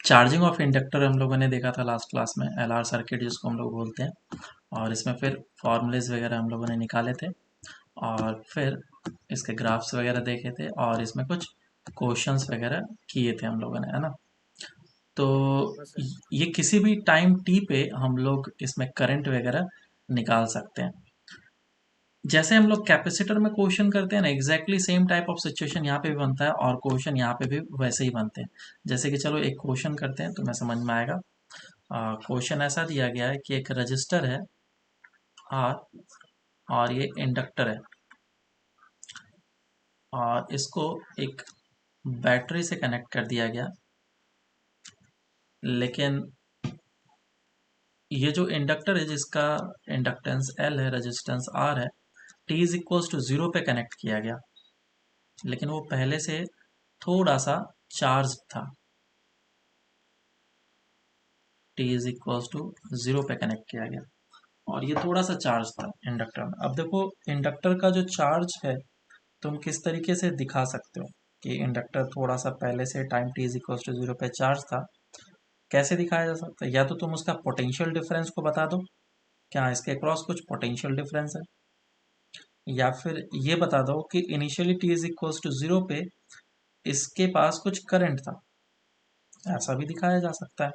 Charging of inductor हम लोगों ने देखा था लास्ट क्लास में, एलआर सर्किट जिसको हम लोग बोलते हैं। और इसमें फिर फॉर्मूलेज वगैरह हम लोगों ने निकाले थे, और फिर इसके ग्राफ्स वगैरह देखे थे, और इसमें कुछ क्वेश्चंस वगैरह किए थे हम लोगों ने, है ना। तो हाँ सर। ये किसी भी टाइम टी पे हम लोग इसमें करंट वगैरह निकाल सकते हैं। जैसे हम लोग कैपेसिटर में क्वेश्चन करते हैं ना, exactly same type of situation यहाँ पे भी बनता है, और क्वेश्चन यहाँ पे भी वैसे ही बनते हैं। जैसे कि चलो एक क्वेश्चन करते हैं, तुम्हें समझ में आएगा। क्वेश्चन ऐसा दिया गया है कि एक रजिस्टर है आर, और ये इंडक्टर है, और इसको एक बैटरी से कनेक्ट कर दिया गया। लेकिन ये जो इंडक्टर है जिसका इंडक्टेंस एल है, रेजिस्टेंस आर है, T is equals to zero पे कनेक्ट किया गया, लेकिन वो पहले से थोड़ा सा चार्ज था। T is equals to zero पे कनेक्ट किया गया, और ये थोड़ा सा चार्ज था इंडक्टर में। अब देखो, इंडक्टर का जो चार्ज है, तुम किस तरीके से दिखा सकते हो कि इंडक्टर थोड़ा सा पहले से time T is equals to zero पे चार्ज था। कैसे दिखाया जा सकता है? या तो तुम उसका पोटेंशियल डिफरेंस को बता दो, क्या इसके क्रॉस कुछ पोटेंशियल डिफरेंस है, या फिर ये बता दो कि initially T is equals to zero पे इसके पास कुछ करंट था। ऐसा भी दिखाया जा सकता है।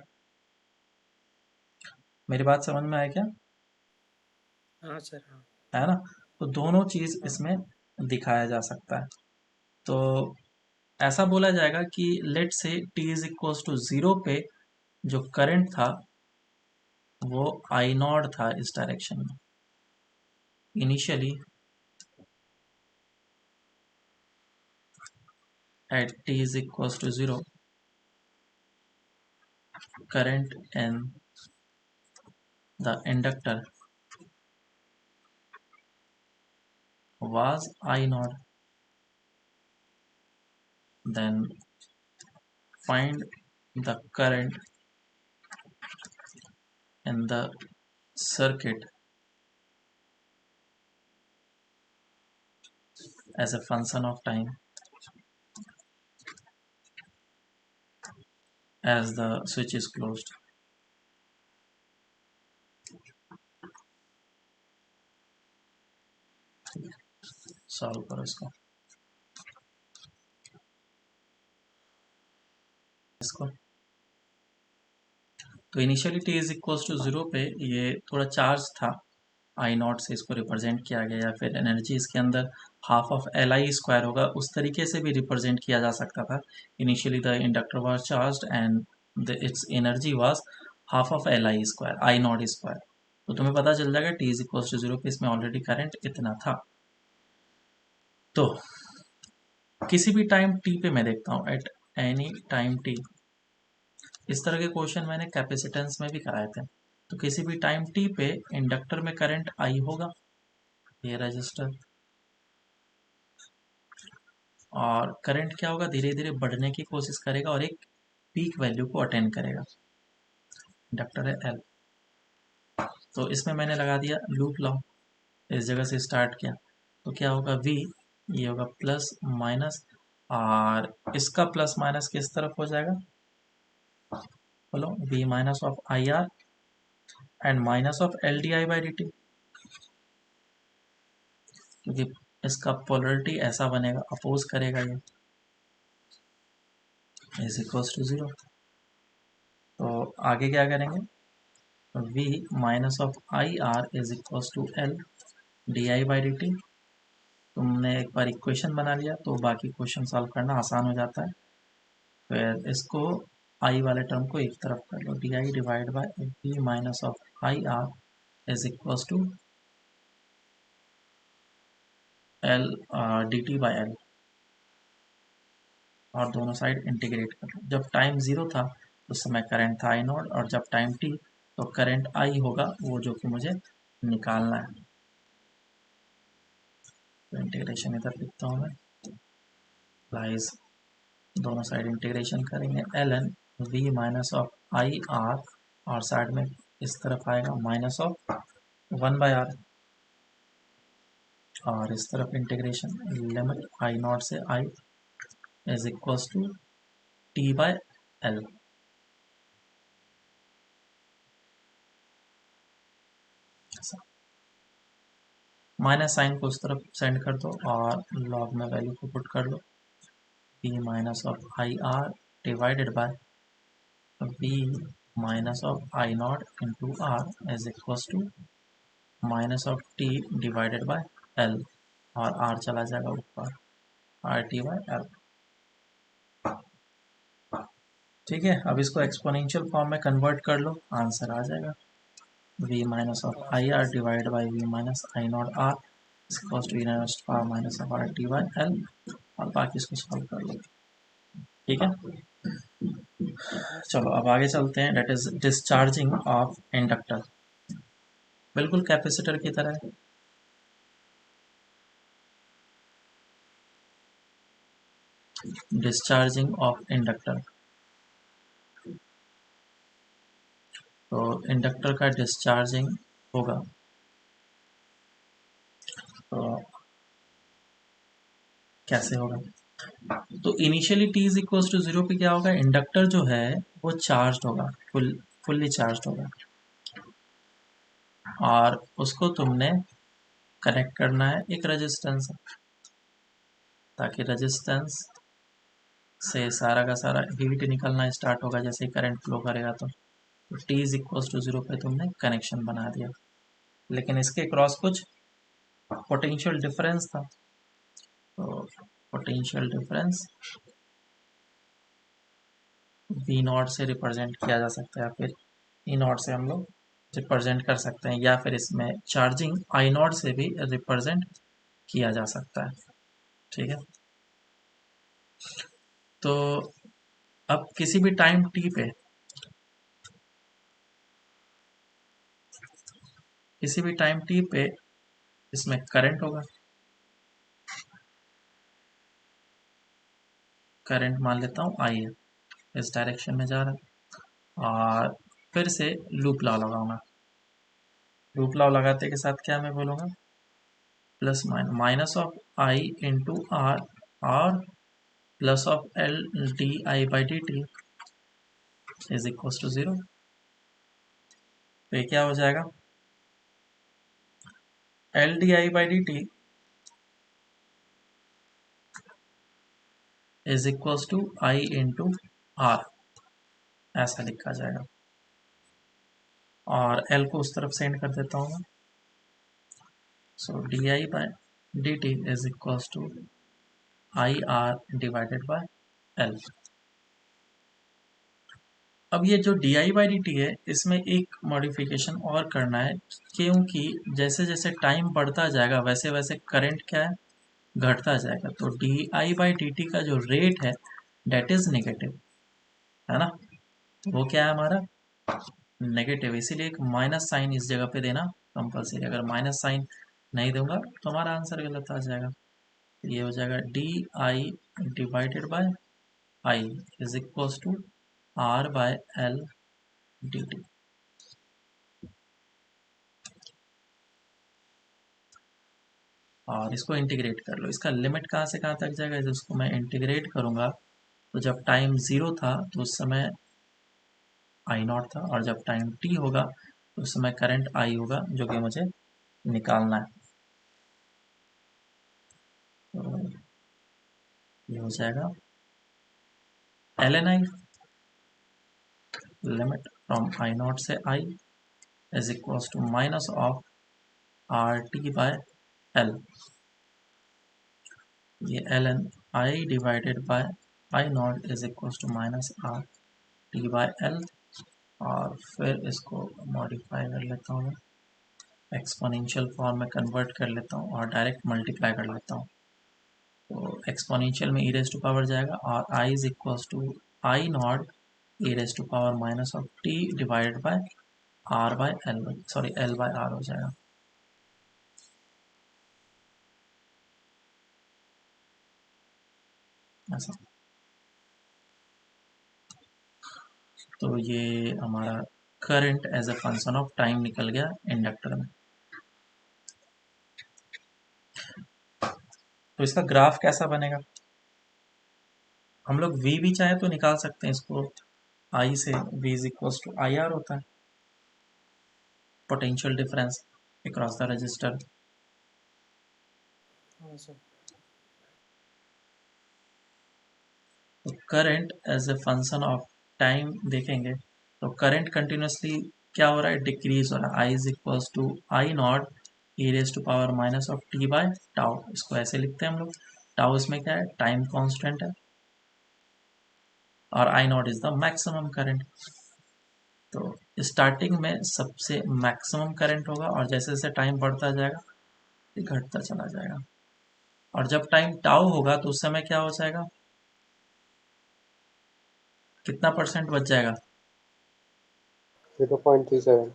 मेरी बात समझ में आया क्या? हाँ सर। हाँ। है ना। तो दोनों चीज हाँ। इसमें दिखाया जा सकता है। तो ऐसा बोला जाएगा कि let say T is equals to zero पे जो करंट था वो आई नॉट था इस डायरेक्शन में। Initially at T is equals to zero, current in the inductor was I naught. Then find the current in the circuit as a function of time as the switch is closed. Solve करो इसको। तो initially T is equals to zero पे ये थोड़ा charge था, I naught से इसको represent किया गया, या फिर एनर्जी इसके अंदर half of L I square होगा, उस तरीके से भी रिप्रेजेंट किया जा सकता था। Initially the inductor was charged and its energy was half of L I square, I naught square. तो तुम्हें पता चल जाएगा T is equals to zero पे इसमें ऑलरेडी करंट इतना था। तो किसी भी टाइम टी पे मैं देखता हूँ, एट एनी टाइम टी, इस तरह के क्वेश्चन मैंने कैपेसिटेंस में भी कराए थे। तो किसी भी टाइम टी पे इंडक्टर में करंट आई होगा, ये रजिस्टर, और करंट क्या होगा, धीरे धीरे बढ़ने की कोशिश करेगा और एक पीक वैल्यू को अटेंड करेगा। इंडक्टर है एल, तो इसमें मैंने लगा दिया लूप लॉ, इस जगह से स्टार्ट किया। तो क्या होगा, वी, ये होगा प्लस माइनस, और इसका प्लस माइनस किस तरफ हो जाएगा, बोलो, V minus of I R and minus of L D I by D T, क्योंकि इसका पोलरिटी ऐसा बनेगा, अपोज करेगा ये, इज इक्वल्स टू जीरो। तो आगे क्या करेंगे, V minus of I R is equals to L D I by D T. तुमने एक बार इक्वेशन बना लिया तो बाकी क्वेश्चन सॉल्व करना आसान हो जाता है। फिर इसको आई वाले टर्म को एक तरफ कर लो, D I divide by V minus of I R is equals to L D T by L, और दोनों साइड इंटीग्रेट कर लो। जब टाइम ज़ीरो था उस समय करंट था आई नॉट, और जब टाइम टी तो करंट आई होगा, वो जो कि मुझे निकालना है। तो इंटीग्रेशन इधर लिखता हूँ मैं, लाइज, दोनों साइड इंटीग्रेशन करेंगे, L N V minus of I R, और साइड में इस तरफ आएगा minus of one by R, और इस तरफ इंटीग्रेशन लिमिट आई नॉट से I is equals to T by L. Minus sign को उस तरफ सेंड कर दो और लॉग में वैल्यू को पुट कर लो, v minus of I R divided by v minus of I naught into R is equal to minus of t divided by l, और r चला जाएगा ऊपर, आर टी बाई एल। ठीक है, अब इसको एक्सपोनेंशियल फॉर्म में कन्वर्ट कर लो, आंसर आ जाएगा v माइनस ऑफ हाँ I sir. R divide by v minus I naught R equals to e minus of R T by L, और बाकी इसको सॉल्व कर लो। ठीक है, हाँ सर। चलो अब आगे चलते हैं, that is discharging of inductor. बिल्कुल कैपेसिटर की तरह है। डिस्चार्जिंग ऑफ इंडक्टर, तो इंडक्टर का डिस्चार्जिंग होगा, तो कैसे होगा? तो initially t is equal to zero पे क्या होगा, इंडक्टर जो है वो चार्ज होगा, फुल्ली चार्ज होगा, और उसको तुमने कनेक्ट करना है एक रेजिस्टेंस, ताकि रेजिस्टेंस से सारा का सारा हीट निकलना स्टार्ट होगा जैसे ही करंट फ्लो करेगा। तो t is equal to zero पे तुमने कनेक्शन बना दिया, लेकिन इसके क्रॉस कुछ पोटेंशियल डिफरेंस था, तो पोटेंशियल डिफरेंस वी नॉट से रिप्रेजेंट किया जा सकता है, फिर ई नॉट से हम लोग रिप्रेजेंट कर सकते हैं, या फिर इसमें चार्जिंग आई नॉट से भी रिप्रेजेंट किया जा सकता है। ठीक है, तो अब किसी भी टाइम टी पे, किसी भी टाइम टी पे इसमें करंट होगा, करंट मान लेता हूँ आई है, इस डायरेक्शन में जा रहा है, और फिर से लूप लॉ लगाऊंगा। लूप लॉ लगाते के साथ क्या मैं बोलूँगा, plus minus of I into R, और plus of L D I by D T is equal to zero. तो ये क्या हो जाएगा, L D I by D T is equal to I into R, ऐसा लिखा जाएगा, और एल को उस तरफ सेंड कर देता हूँ मैं। So D I by D T is equal to I R divided by L. अब ये जो D I by D T है, इसमें एक मॉडिफिकेशन और करना है, क्योंकि जैसे जैसे टाइम बढ़ता जाएगा वैसे वैसे करंट क्या है, घटता जाएगा। तो D I by D T का जो रेट है डेट इज नेगेटिव, है ना, तो वो क्या है हमारा नेगेटिव, इसीलिए एक माइनस साइन इस जगह पे देना कंपलसरी। अगर माइनस साइन नहीं दूंगा तो हमारा आंसर गलत आ जाएगा। तो ये हो जाएगा D I divided by I is equal to R by L D T. और इसको इंटीग्रेट कर लो, इसका लिमिट कहाँ से कहाँ तक जाएगा, इसको मैं इंटीग्रेट करूंगा, तो जब टाइम ज़ीरो था तो उस समय आई नॉट था, और जब टाइम टी होगा तो उस समय करंट आई होगा, जो कि मुझे निकालना है। तो ये हो जाएगा L N I, limit from I naught से I is equal to minus of R T by L, ये L N I divided by I naught is equal to minus R T by L, और फिर इसको modify कर लेता हूँ, exponential form में convert कर लेता हूँ और डायरेक्ट मल्टीप्लाई कर लेता हूँ। तो एक्सपोनेंशियल में ई रेज टू पावर जाएगा, और I is equal to I naught E raise to power minus of T divided by R by L, sorry L by R हो जाएगा। ऐसा, तो ये हमारा current as a function of time निकल गया इंडक्टर में। तो इसका ग्राफ कैसा बनेगा, हम लोग v भी चाहे तो निकाल सकते हैं इसको, I से v is equal to I R होता है, potential difference across the resistor. हाँ सर। तो current as a function of time देखेंगे तो करंट कंटिन्यूसली क्या हो रहा है, डिक्रीज हो रहा है। I is equals to I naught E raise to power minus of T by tau. इसको ऐसे लिखते हैं हम लोग। टाउ इसमें क्या है, टाइम कांस्टेंट है, और I naught is the maximum current. तो स्टार्टिंग में सबसे मैक्सिमम करंट होगा, और जैसे जैसे टाइम बढ़ता जाएगा ये घटता चला जाएगा। और जब टाइम टाउ होगा तो उस समय क्या हो जाएगा, कितना परसेंट बच जाएगा, 0.37।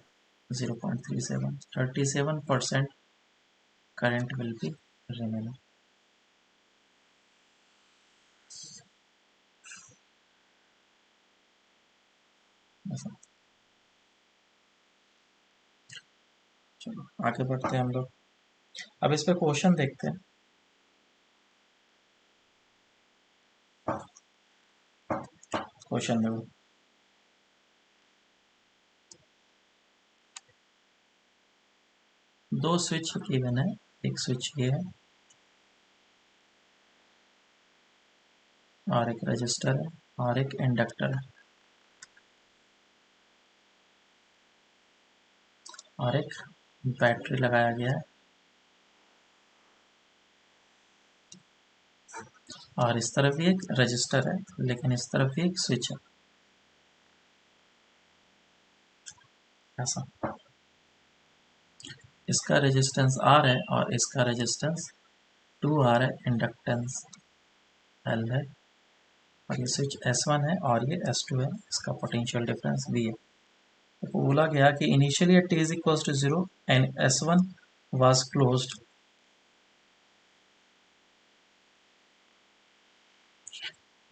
0.37, 37% current will be remaining. ऐसा। चलो आगे बढ़ते हैं हम लोग। अब इस पे क्वेश्चन देखते हैं। क्वेश्चन देखो, दो स्विच गिवन है। एक स्विच ये है और एक रजिस्टर है और एक इंडक्टर है और एक बैटरी लगाया गया है, और इस तरफ भी एक रजिस्टर है लेकिन इस तरफ भी एक स्विच है। ऐसा। इसका रेजिस्टेंस R है और इसका रेजिस्टेंस 2R है, इंडक्टेंस L है, और ये स्विच S1 है और ये S2 है। इसका पोटेंशियल डिफरेंस V है। तो बोला गया कि initially at t is equals to 0 and S1 was closed।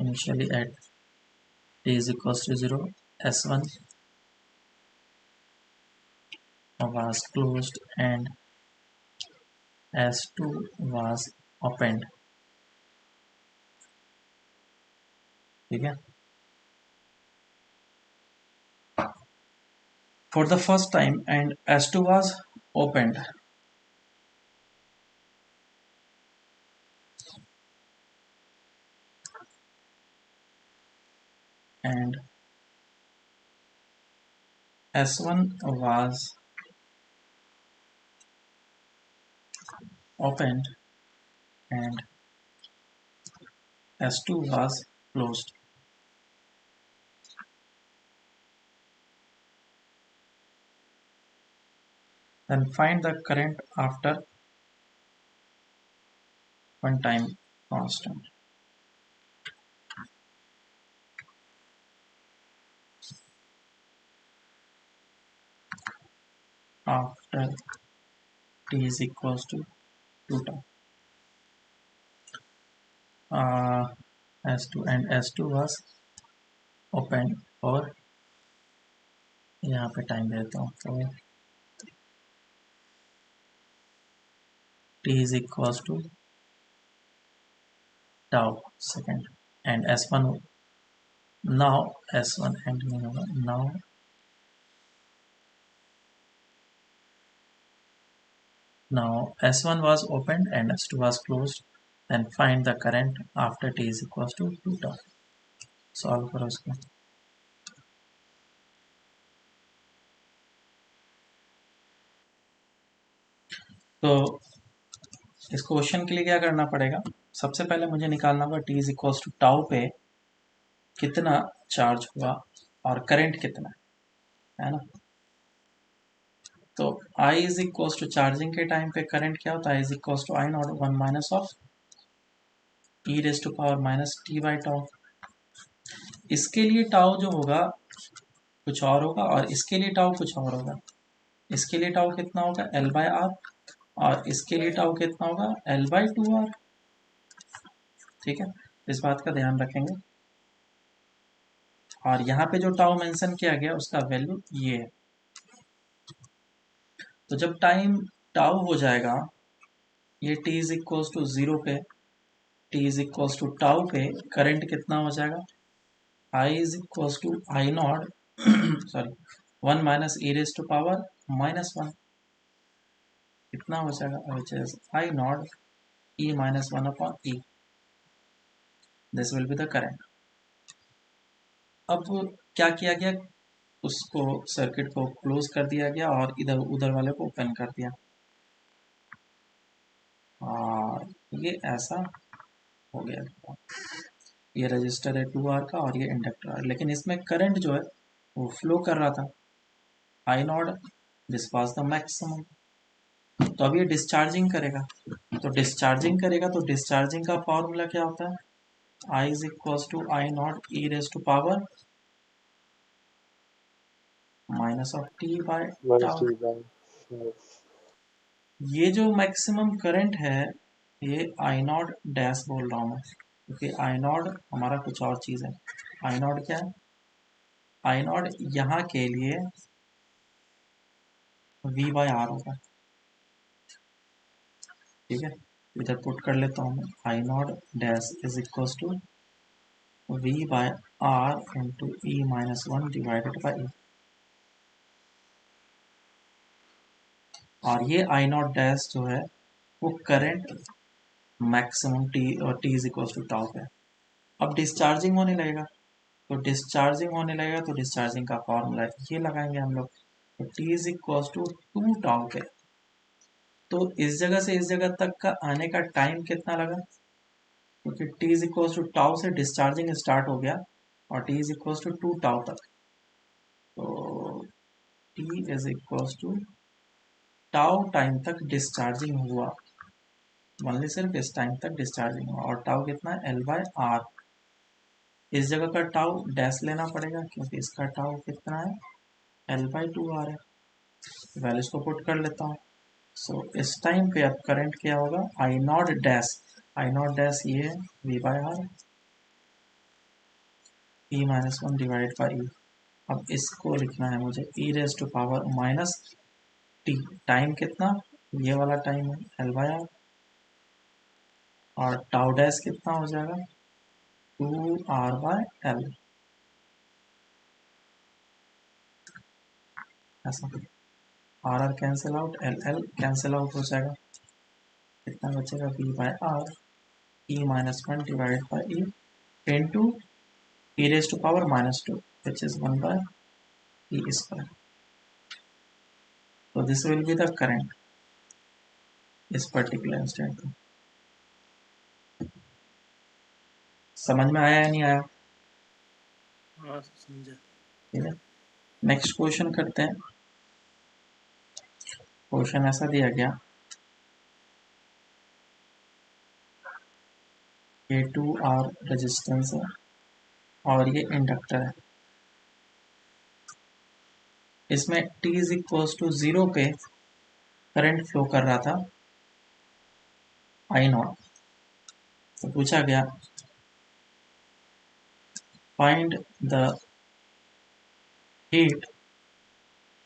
Initially at t is equals to 0, S1 was closed and S2 was opened। ठीक है। For the first time and S2 was opened, and S1 was opened and S2 was closed। Then find the current after one time constant। After t is equals to 2 time, S2 and S2 was opened, और यहाँ पे time देता हूँ तो t is equals to tau second and S1 now S1 and नहीं होगा now S1 was opened and S2 was closed। Then find the current after t is equals to 2 tau। Solve करो इसको। तो इस question के लिए क्या करना पड़ेगा, सबसे पहले मुझे निकालना होगा t is equals to tau पे कितना चार्ज हुआ और करंट कितना है ना। तो I is equals to charging के टाइम पे करंट क्या होता है, is equals to I naught 1 minus of e raise to power minus T by tau. इसके लिए टाउ जो होगा कुछ और होगा और इसके लिए टाउ कुछ और होगा। इसके लिए टाउ कितना होगा L बाय आर, और इसके लिए टाउ कितना होगा L बाई 2R। ठीक है, इस बात का ध्यान रखेंगे। और यहाँ पे जो टाउ मेंशन किया गया उसका वैल्यू ये है। तो जब टाइम टाउ हो जाएगा, ये t इज इक्वल्स टू 0 पे, t is equals to tau पे करंट कितना हो जाएगा, I is equals to I naught sorry 1 minus E raise to power minus 1। कितना हो जाएगा, which is I naught E minus 1 upon E. This will be the current. अब क्या किया गया, उसको सर्किट को क्लोज कर दिया गया और इधर उधर वाले को ओपन कर दिया, और ये ऐसा हो गया। ये रजिस्टर है 2R का और ये इंडक्टर है, लेकिन इसमें करंट जो है वो फ्लो कर रहा था, I naught, this was the maximum. तो अब ये डिस्चार्जिंग करेगा, तो डिस्चार्जिंग का फॉर्मूला क्या होता है, I is equal to I naught E raise to power minus of T by minus tau. t by ये जो मैक्सिमम करंट है ये आई नॉट डैश बोल रहा हूँ मैं, क्योंकि आई नॉट हमारा कुछ और चीज़ है। आई नॉट क्या है, आई नॉट यहाँ के लिए V बाय आर होगा, ठीक है। इधर पुट कर लेता हूँ मैं, I naught dash is equal to V by R into e minus 1 divided by, और ये आई नॉट डैश जो है वो करंट मैक्सिमम टी और t is equal to tau है। अब डिस्चार्जिंग होने लगेगा, तो डिस्चार्जिंग का फॉर्मूला ये लगाएंगे हम लोग, तो T is equal to 2 tau पे। तो इस जगह से इस जगह तक का आने का टाइम कितना लगा, क्योंकि t is equal to tau से डिस्चार्जिंग स्टार्ट हो गया और t is equal to 2 tau तक, तो t is equal to tau time तक डिस्चार्जिंग हुआ, ओनली सिर्फ इस टाइम तक डिस्चार्जिंग हुआ, और टाउ कितना है, एल बाय आर। इस जगह का टाउ डैश लेना पड़ेगा क्योंकि इसका टाउ कितना है, एल बाई 2 आर है। वैल्यूज को पुट कर लेता हूँ। सो इस टाइम पे अब करंट क्या होगा, आई नॉट डैश ये है V by R e minus 1 divide by e. अब इसको लिखना है मुझे e raise to power minus t, time कितना, ये वाला टाइम है एल बाय आर, और टाउ डैश कितना हो जाएगा 2 आर बाय एल, ऐसा। R R cancel out, L L cancel out हो जाएगा, कितना बचेगा V by R e minus 1 divide by e into e raise to power minus 2 which is 1 by e square. तो this will be the current इस particular instant में। समझ में आया या नहीं आया, हाँ समझा। ठीक है। नेक्स्ट क्वेश्चन करते हैं। क्वेश्चन ऐसा दिया गया, ये 2R रेजिस्टेंस है और ये इंडक्टर है, इसमें t इज इक्वल टू 0 पे करंट फ्लो कर रहा था आई नॉट। तो पूछा गया find the heat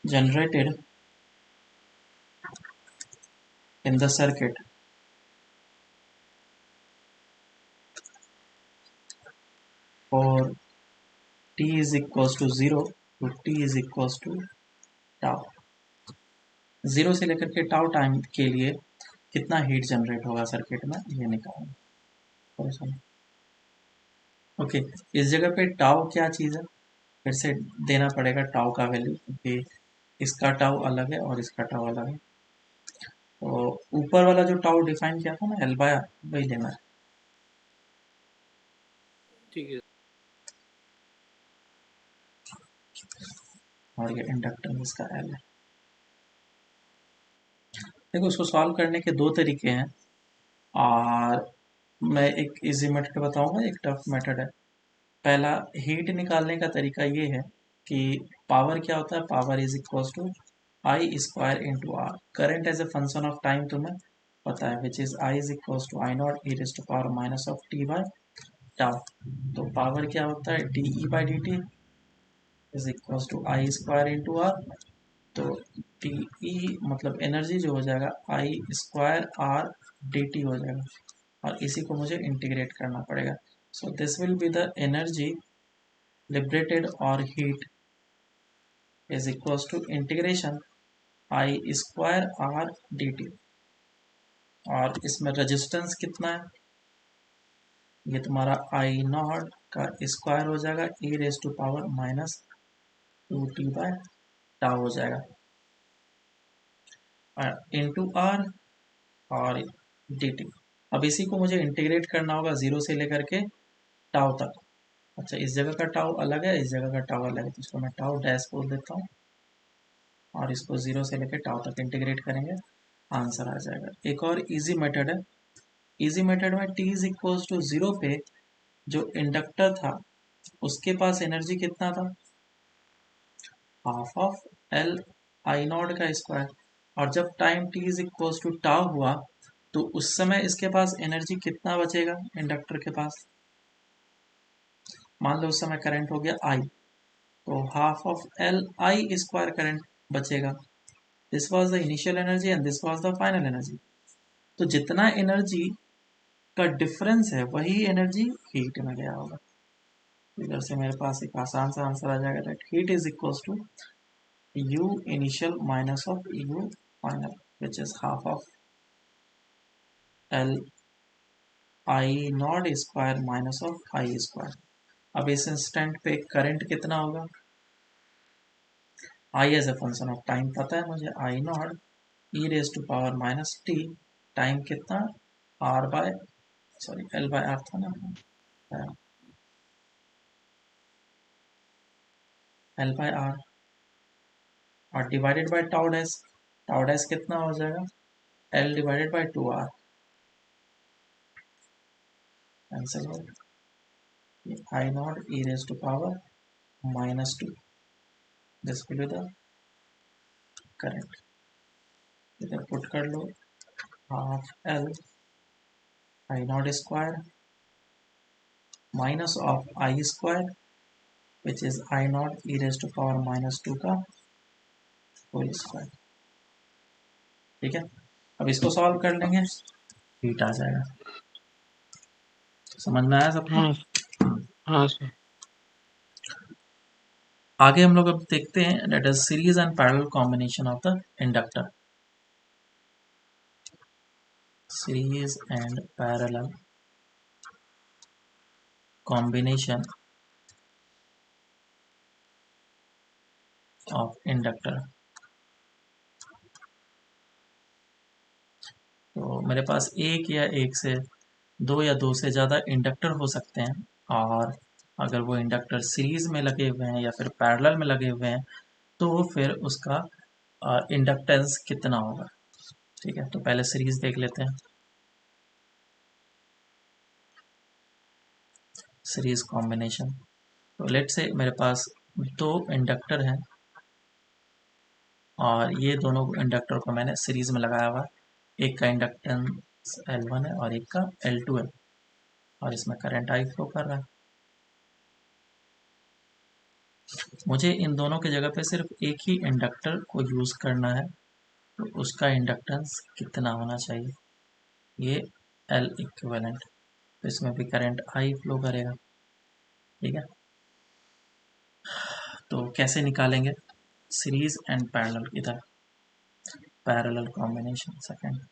generated in the circuit और t इज इक्वल टू 0 तो t is equal to tau. 0 से लेकर के टाउ टाइम के लिए कितना हीट जनरेट होगा सर्किट में, ये निकालना। ओके, इस जगह पे टाउ क्या चीज़ है, फिर से देना पड़ेगा टाउ का वैल्यू, क्योंकि इसका टाउ अलग है और इसका टाउ अलग है। तो ऊपर वाला जो टाउ डिफाइन किया था ना एल बाय आर, वही लेना है, ठीक है। और ये इंडक्टेंस इसका एल है। देखो उसको सॉल्व करने के दो तरीके हैं, और मैं एक इजी मेथड बताऊंगा, एक टफ मेथड है। पहला, हीट निकालने का तरीका ये है कि पावर क्या होता है, power is equal to I square into R. Current as a function of time तुम्हें पता है, which is I is equal to I naught E raise to power minus of T by tau. तो power क्या होता है, D E by D T is equal to I square into R. तो T E मतलब energy जो हो जाएगा I square R D T हो जाएगा, और इसी को मुझे इंटीग्रेट करना पड़ेगा। सो this will be the energy liberated or heat is equals to integration I square r dt। और इसमें रेजिस्टेंस कितना है, ये तुम्हारा आई नॉट का स्क्वायर हो जाएगा e raise to power minus 2t/टाउ हो जाएगा, इंटू आर और डी टी। अब इसी को मुझे इंटीग्रेट करना होगा जीरो से लेकर के टाउ तक। अच्छा, इस जगह का टाउ अलग है, इस जगह का टाउ अलग है, तो इसको मैं टाउ डैश बोल देता हूँ और इसको जीरो से लेकर टाउ तक इंटीग्रेट करेंगे, आंसर आ जाएगा। एक और इजी मेथड है, इजी मेथड में t is equal to zero पे जो इंडक्टर था उसके पास एनर्जी कितना था, half of L I naught का स्क्वायर। और जब time t is equal to tau हुआ तो उस समय इसके पास एनर्जी कितना बचेगा इंडक्टर के पास, मान लो उस समय करंट हो गया I, तो half of L I square current बचेगा। This was the initial energy and this was the final energy. तो जितना एनर्जी का डिफरेंस है वही एनर्जी हीट में गया होगा। इधर से मेरे पास एक आसान सा आंसर आ जाएगा, that heat is equal to U initial minus of U final, which is half of L I naught square minus of I square. अब इस इंस्टेंट पे करंट कितना होगा, I as a function of time पता है मुझे, I naught e raise to power minus t, time कितना R by sorry L bye R था ना, L बाय R और डिवाइडेड बाय टाउ डैश कितना हो जाएगा, L divided by 2R, cancel हो, I naught e raise to power minus 2, this will be the current. इधर put कर लो, half L I naught square minus of I square which is I naught E raise to power minus 2 का whole square. ठीक है, अब इसको solve कर लेंगे, हीट आ जाएगा। समझ में आया सबको? हाँ हाँ सर। आगे हम लोग अब देखते हैं that is series and parallel combination of the inductor. Series and parallel combination of inductor. तो मेरे पास एक या एक से दो या दो से ज़्यादा इंडक्टर हो सकते हैं, और अगर वो इंडक्टर सीरीज में लगे हुए हैं या फिर पैरेलल में लगे हुए हैं तो फिर उसका इंडक्टेंस कितना होगा। ठीक है, तो पहले सीरीज देख लेते हैं। सीरीज कॉम्बिनेशन, तो लेट से मेरे पास दो इंडक्टर हैं और ये दोनों इंडक्टर को मैंने सीरीज में लगाया हुआ है। एक का इंडक्टेंस L1 है और एक का L2 है, और इसमें करंट I फ्लो कर रहा है। मुझे इन दोनों की जगह पे सिर्फ एक ही इंडक्टर को यूज़ करना है, तो उसका इंडक्टेंस कितना होना चाहिए, ये L इक्विवेलेंट, तो इसमें भी करंट I फ्लो करेगा। ठीक है, तो कैसे निकालेंगे सीरीज एंड पैरेलल, इधर parallel combination second.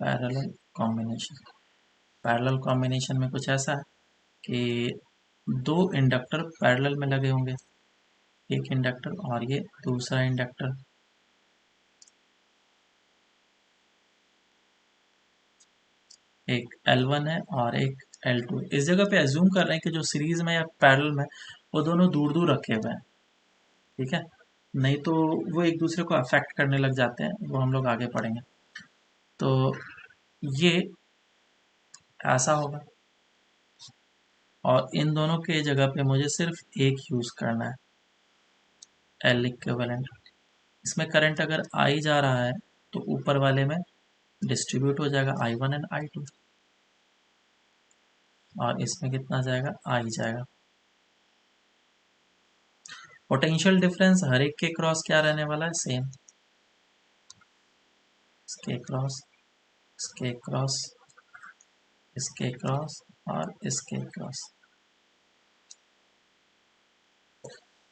Parallel combination, parallel combination में कुछ ऐसा है कि दो इंडक्टर पैरेलल में लगे होंगे, एक इंडक्टर और ये दूसरा इंडक्टर। एक L1 है और एक L2। इस जगह पे एज्यूम कर रहे हैं कि जो सीरीज में या पैरेलल में वो दोनों दूर दूर रखे हुए हैं। ठीक है, नहीं तो वो एक दूसरे को अफेक्ट करने लग जाते हैं, वो हम लोग आगे पढ़ेंगे। तो ये ऐसा होगा, और इन दोनों के जगह पे मुझे सिर्फ एक यूज करना है, L इक्विवेलेंट। इसमें करंट अगर I जा रहा है तो ऊपर वाले में डिस्ट्रीब्यूट हो जाएगा I1 एंड I2, और इसमें कितना जाएगा, I जाएगा। पोटेंशियल डिफरेंस हर एक के क्रॉस क्या रहने वाला है, सेम। इसके क्रॉस, इसके क्रॉस, इसके क्रॉस और इसके क्रॉस।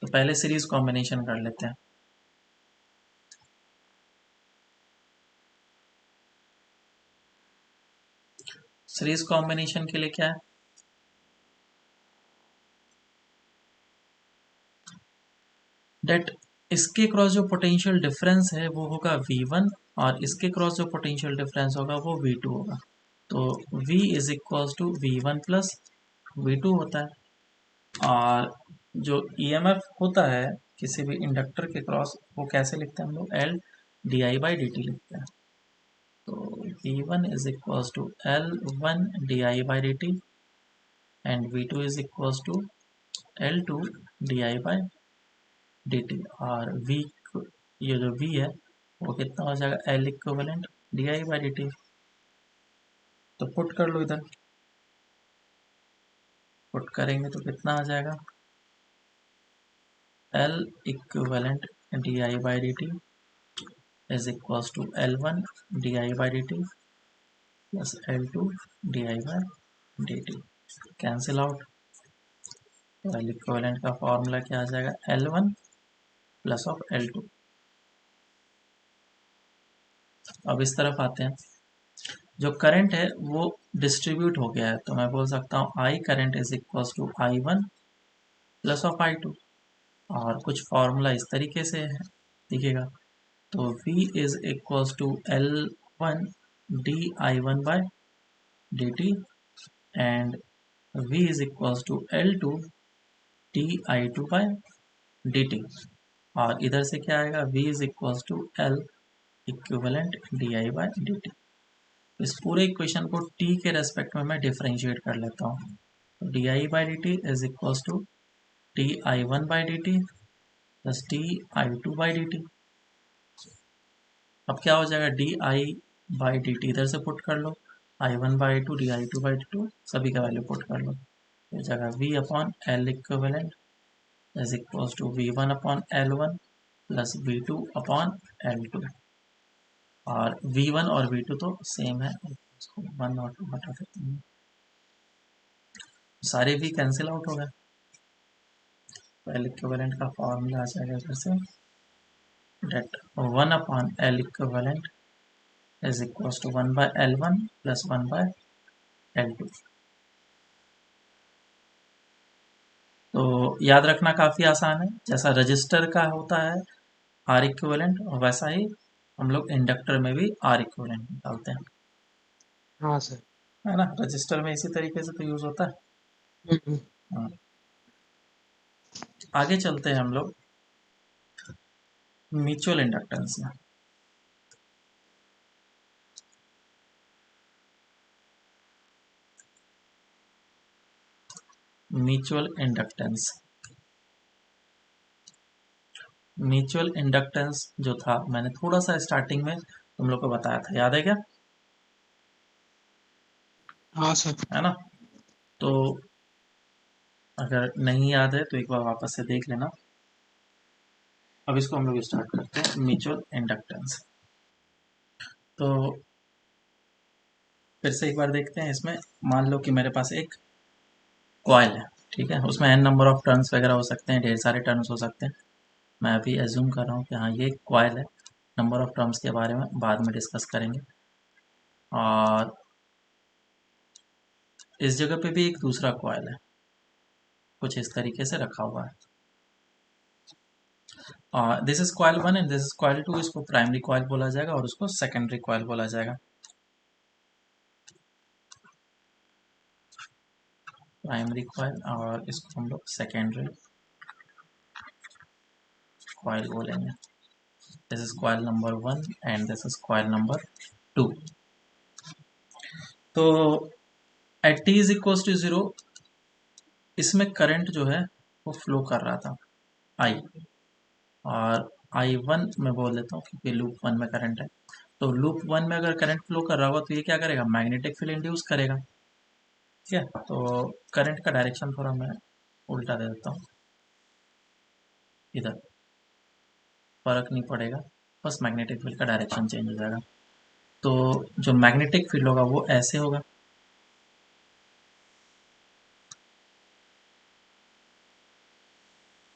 तो पहले सीरीज कॉम्बिनेशन कर लेते हैं। सीरीज कॉम्बिनेशन के लिए क्या है, डेट इसके क्रॉस जो पोटेंशियल डिफरेंस है वो होगा V1, और इसके क्रॉस जो पोटेंशियल डिफरेंस होगा वो V2 होगा। तो V is equals to V1 plus V2 होता है। और जो EMF होता है किसी भी इंडक्टर के क्रॉस, वो कैसे लिखते हैं हम लोग, L di/dt लिखते हैं। तो V1 is equals to L1 di/dt and V2 is equals to L2 di/dt। और V, ये जो V है वो कितना हो जाएगा, L इक्विवेलेंट di/dt। तो पुट कर लो इधर, पुट करेंगे तो कितना आ जाएगा, L equivalent di/dt is equals to L1 di/dt plus L2 di/dt। Cancel out. तो L इक्विवेलेंट का फॉर्मूला क्या आ जाएगा, L1 प्लस ऑफ L2। अब इस तरफ आते हैं, जो करंट है वो डिस्ट्रीब्यूट हो गया है, तो मैं बोल सकता हूँ I current is equals to I1 plus of I2। और कुछ फॉर्मूला इस तरीके से है, दिखेगा। तो V is equals to L1 di/dt and V is equals to L2 di/dt। और इधर से क्या आएगा, V is equals to L equivalent di/dt। इस पूरे इक्वेशन को t के रेस्पेक्ट में मैं डिफरेंशिएट कर लेता हूँ। तो di/dt is equals to di1/dt plus di2/dt। अब क्या हो जाएगा, di/dt इधर से पुट कर लो, i1/2 di2/2 सभी का वैल्यू पुट कर लो। तो जगह v upon L equivalent is equals to V1 upon L1 plus V2 upon L2। और V1 और V2 तो सेम है, इसको 1 और 2 हटा देते हैं, सारे V कैंसिल आउट हो गए। तो L इक्विवेलेंट का फॉर्मूला आ जाएगा इधर से, that 1 upon L equivalent is equals to 1/L1 plus 1/L2। तो याद रखना काफ़ी आसान है, जैसा रजिस्टर का होता है आर इक्विवेलेंट, और वैसा ही हम लोग इंडक्टर में भी आर इक्विवेलेंट निकालते हैं, हाँ सर। है ना। रजिस्टर में इसी तरीके से तो यूज होता है। हम्म। हाँ। आगे चलते हैं हम लोग म्यूचुअल इंडक्टेंस में। म्यूचुअल इंडक्टेंस, म्यूचुअल इंडक्टेंस जो था मैंने थोड़ा सा स्टार्टिंग में तुम लोग को बताया था, याद है क्या, हाँ सर। है ना। तो अगर नहीं याद है तो एक बार वापस से देख लेना। अब इसको हम लोग स्टार्ट करते हैं, म्यूचुअल इंडक्टेंस। तो फिर से एक बार देखते हैं इसमें। मान लो कि मेरे पास एक कॉइल है, ठीक है, उसमें एन नंबर ऑफ टर्न्स वगैरह हो सकते हैं, ढेर सारे टर्न्स हो सकते हैं। मैं अभी एज्यूम कर रहा हूँ कि हाँ ये एक कॉइल है। नंबर ऑफ टर्म्स के बारे में बाद में डिस्कस करेंगे। और इस जगह पे भी एक दूसरा कॉइल है, कुछ इस तरीके से रखा हुआ है। और this is coil 1 and this is coil 2। इसको प्राइमरी कॉइल बोला जाएगा और उसको सेकेंडरी कॉइल बोला जाएगा। प्राइमरी कॉइल और इसको हम लोग सेकेंडरी कॉइल बोलेंगे। This is coil number 1 and this is coil number 2। तो at t is equal to 0 इसमें करंट जो है वो फ्लो कर रहा था, I। और I1 मैं बोल देता हूँ क्योंकि लूप 1 में करंट है। तो लूप 1 में अगर करंट फ्लो कर रहा होगा तो ये क्या करेगा, मैग्नेटिक फील्ड इंड्यूस करेगा, ठीक है। तो करंट का डायरेक्शन थोड़ा मैं उल्टा दे देता हूँ, इधर फर्क नहीं पड़ेगा, बस मैग्नेटिक फील्ड का डायरेक्शन चेंज हो जाएगा। तो जो मैग्नेटिक फील्ड होगा वो ऐसे होगा,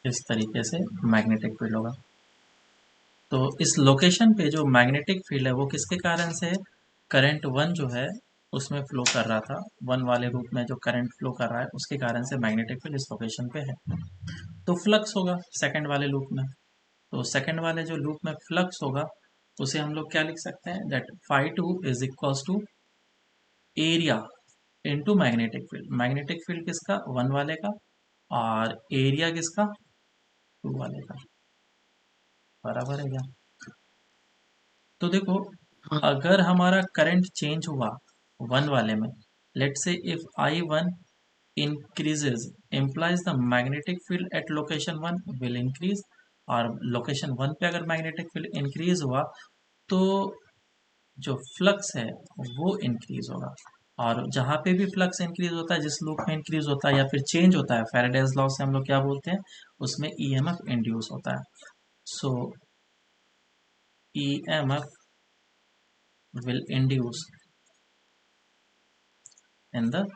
इस तरीके से मैग्नेटिक फील्ड होगा। तो इस लोकेशन पे जो मैग्नेटिक फील्ड है वो किसके कारण से है? करंट वन जो है उसमें फ्लो कर रहा था, वन वाले रूप में जो करंट फ्लो कर रहा है उसके कारण से मैग्नेटिक फील्ड इस लोकेशन पे है। तो फ्लक्स होगा सेकंड वाले लूप में। तो सेकंड वाले जो लूप में फ्लक्स होगा उसे हम लोग क्या लिख सकते हैं, that phi two is equals to area into magnetic field. Magnetic field किसका? वन वाले का, और एरिया किसका? टू वाले का। बराबर है क्या? तो देखो, हाँ अगर हमारा करंट चेंज हुआ वन वाले में, लेट से if I one increases implies the magnetic field at location 1 will increase, और लोकेशन 1 पे अगर मैग्नेटिक फील्ड इंक्रीज हुआ तो जो फ्लक्स है वो इंक्रीज होगा। और जहाँ पे भी फ्लक्स इंक्रीज होता है, जिस लूप में इंक्रीज होता है या फिर चेंज होता है, फैराडेज लॉ से हम लोग क्या बोलते हैं, उसमें ईएमएफ इंड्यूस होता है। So EMF will induce in the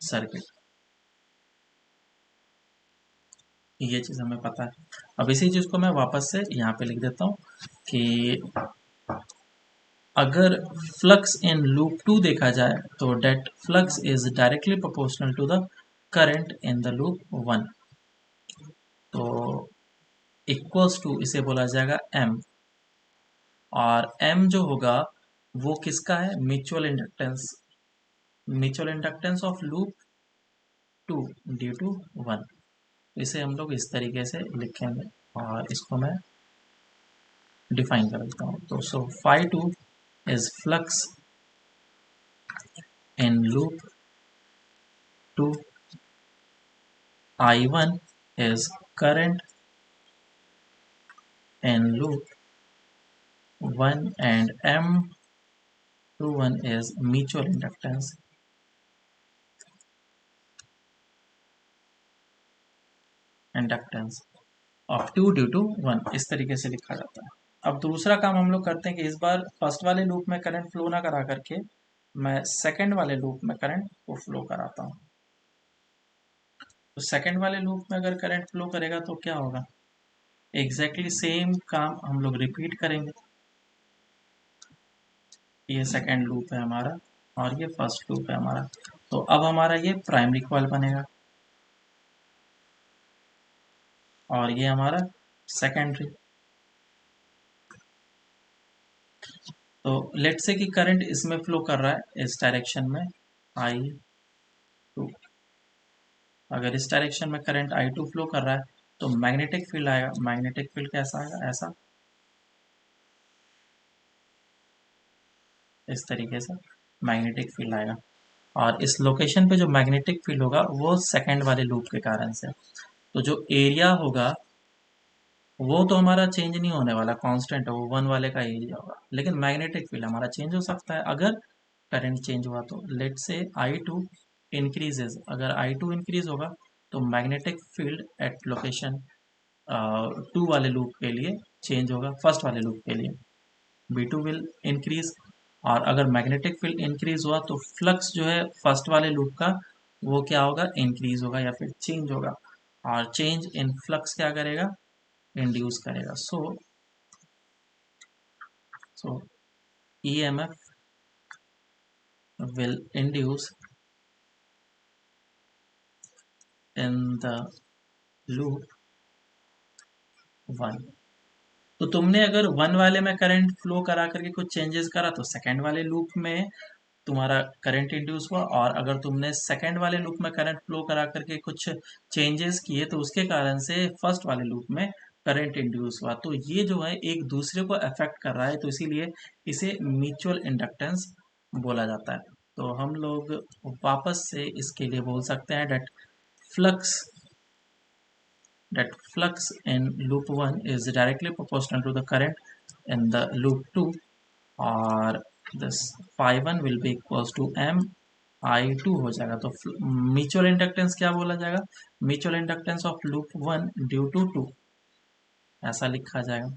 circuit. ये चीज़ हमें पता है। अब इसी चीज़ को मैं वापस से यहाँ पे लिख देता हूँ कि अगर फ्लक्स इन लूप टू देखा जाए तो that flux is directly proportional to the current in the loop one. तो इक्वल्स टू इसे बोला जाएगा एम, और एम जो होगा वो किसका है? Mutual inductance, mutual inductance of loop two due to one. इसे हम लोग इस तरीके से लिखेंगे, और इसको मैं डिफाइन कर देता हूँ। तो so phi two is flux in loop two, I1 is current in loop 1, and M21 is mutual inductance of two due to one. इस तरीके से लिखा जाता है। अब दूसरा काम हम लोग करते हैं कि इस बार फर्स्ट वाले लूप में करंट फ्लो ना करा करके मैं सेकंड वाले लूप में करंट को फ्लो कराता हूँ। तो सेकंड वाले लूप में अगर करंट फ्लो करेगा तो क्या होगा? एग्जैक्टली सेम काम हम लोग रिपीट करेंगे। ये सेकंड लूप है हमारा, और ये फर्स्ट लूप है हमारा। तो अब हमारा ये प्राइमरी कॉइल बनेगा, और ये हमारा सेकेंडरी। तो लेट से कि करंट इसमें फ्लो कर रहा है इस डायरेक्शन में I2। अगर इस डायरेक्शन में करंट I2 फ्लो कर रहा है तो मैग्नेटिक फील्ड आएगा। मैग्नेटिक फील्ड कैसा आएगा? ऐसा, इस तरीके से मैग्नेटिक फील्ड आएगा। और इस लोकेशन पे जो मैग्नेटिक फील्ड होगा वो सेकंड वाले लूप के कारण से। तो जो एरिया होगा वो तो हमारा चेंज नहीं होने वाला, कांस्टेंट है वो, वन वाले का एरिया होगा। लेकिन मैग्नेटिक फील्ड हमारा चेंज हो सकता है अगर करंट चेंज हुआ तो। लेट से I2 इंक्रीजेज, अगर I2 इंक्रीज होगा तो magnetic field at location two वाले लूप के लिए चेंज होगा, फर्स्ट वाले लूप के लिए B2 विल इंक्रीज। और अगर मैग्नेटिक फील्ड इंक्रीज हुआ तो फ्लक्स जो है फर्स्ट वाले लूप का वो क्या होगा? इंक्रीज होगा या फिर चेंज होगा। और चेंज इन फ्लक्स क्या करेगा? इंड्यूस करेगा। सो EMF will induce in the loop 1। तो तुमने अगर वन वाले में करंट फ्लो करा करके कुछ चेंजेस करा तो सेकंड वाले लूप में तुम्हारा करंट इंड्यूस हुआ, और अगर तुमने सेकंड वाले लूप में करंट फ्लो करा करके कुछ चेंजेस किए तो उसके कारण से फर्स्ट वाले लूप में करंट इंड्यूस हुआ। तो ये जो है एक दूसरे को अफेक्ट कर रहा है, तो इसीलिए इसे म्यूचुअल इंडक्टेंस बोला जाता है। तो हम लोग वापस से इसके लिए बोल सकते हैं that flux that flux in loop 1 is directly proportional to the current in the loop 2, और this phi 1 will be equals to m I2 हो जाएगा। तो म्यूचुअल इंडक्टेंस क्या बोला जाएगा? Mutual inductance of loop 1 due to 2, ऐसा लिखा जाएगा।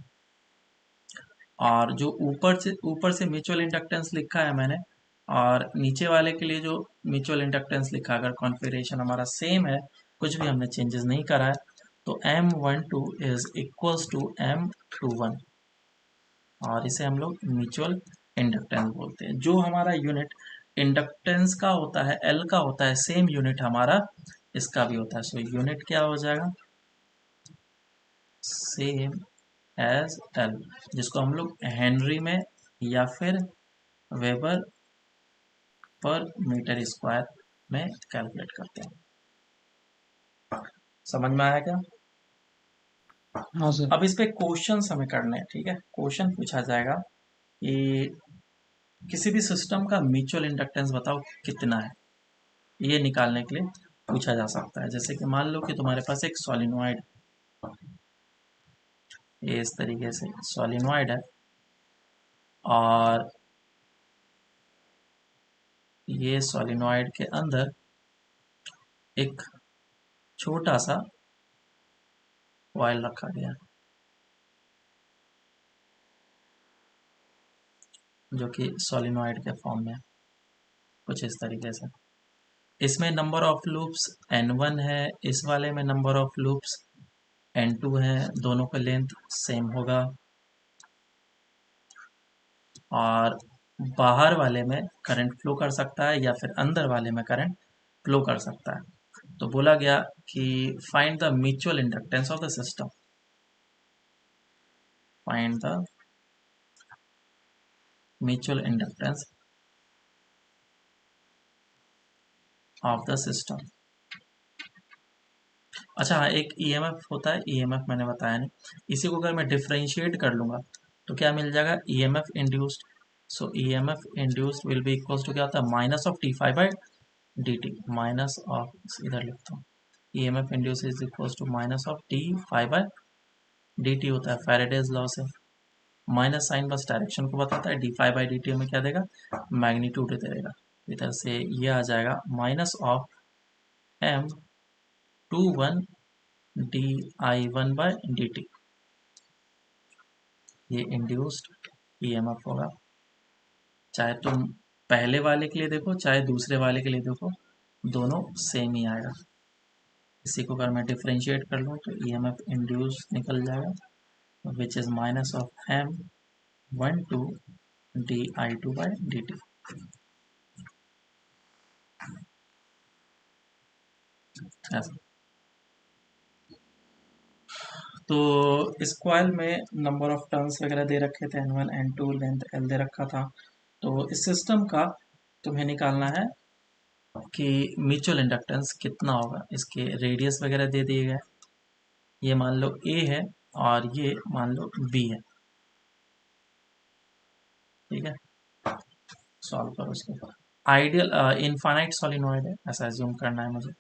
और जो ऊपर से म्यूचुअल इंडक्टेंस लिखा है मैंने, और नीचे वाले के लिए जो म्यूचुअल इंडक्टेंस लिखा, अगर कॉन्फ़िगरेशन हमारा सेम है, कुछ भी हमने चेंजेस नहीं करा है, तो M12 is equals to M21 और इसे हम लोग म्यूचुअल इंडक्टेंस बोलते हैं। जो हमारा यूनिट इंडक्टेंस का होता है, L का होता है, सेम यूनिट हमारा इसका भी होता है। सो यूनिट क्या हो जाएगा, सेम एज L, जिसको हम लोग हेनरी में या फिर वेबर पर मीटर स्क्वायर में कैलकुलेट करते हैं। समझ में आया क्या? हाँ सर। अब इस पे क्वेश्चन हमें करने हैं, ठीक है। क्वेश्चन पूछा जाएगा कि किसी भी सिस्टम का म्यूचुअल इंडक्टेंस बताओ कितना है, ये निकालने के लिए पूछा जा सकता है। जैसे कि मान लो कि तुम्हारे पास एक सॉलिनॉइड, ये इस तरीके से सॉलिनॉइड है और ये सॉलिनॉइड के अंदर एक छोटा सा कॉइल रखा गया है जो कि सॉलिनॉइड के फॉर्म में है, कुछ इस तरीके से। इसमें नंबर ऑफ लूप्स n1 है, इस वाले में नंबर ऑफ लूप्स n2 है, दोनों का लेंथ सेम होगा और बाहर वाले में करंट फ्लो कर सकता है या फिर अंदर वाले में करंट फ्लो कर सकता है। तो बोला गया कि find the mutual inductance of the system, find the mutual inductance of the system. अच्छा हाँ, एक ईएमएफ होता है, ईएमएफ मैंने बताया नहीं, इसी को अगर मैं डिफरेंशिएट कर लूंगा तो क्या मिल जाएगा, EMF induced. So EMF induced will be equals to क्या होता है, minus of d phi by D t, minus of, इधर लिखता हूँ, EMF induce is equals to minus of d phi by D t होता है फैराडेज लॉ से। Minus sign बस डायरेक्शन को बताता है, d phi by D t हमें क्या देगा, मैग्नीट्यूड देगा। इधर से ये आ जाएगा minus of M two one d I one by D t, ये इंड्यूस्ड ईएमएफ होगा। चाहे तुम पहले वाले के लिए देखो चाहे दूसरे वाले के लिए देखो, दोनों सेम ही आएगा। इसी को अगर मैं डिफ्रेंशिएट कर लूँ तो ईएमएफ इंड्यूस निकल जाएगा which is minus of M one two d I two by D t. ऐसा। तो इस कॉइल में नंबर ऑफ टर्न्स वगैरह दे रखे थे, n1 n2 लेंथ l दे रखा था। तो इस सिस्टम का तुम्हें निकालना है कि म्यूचुअल इंडक्टेंस कितना होगा। इसके रेडियस वगैरह दे दिए गए, ये मान लो a है और ये मान लो b है, ठीक है। सॉल्व करो इसको। आइडियल इनफाइनाइट सॉलिनॉइड है ऐसा एज्यूम करना है मुझे।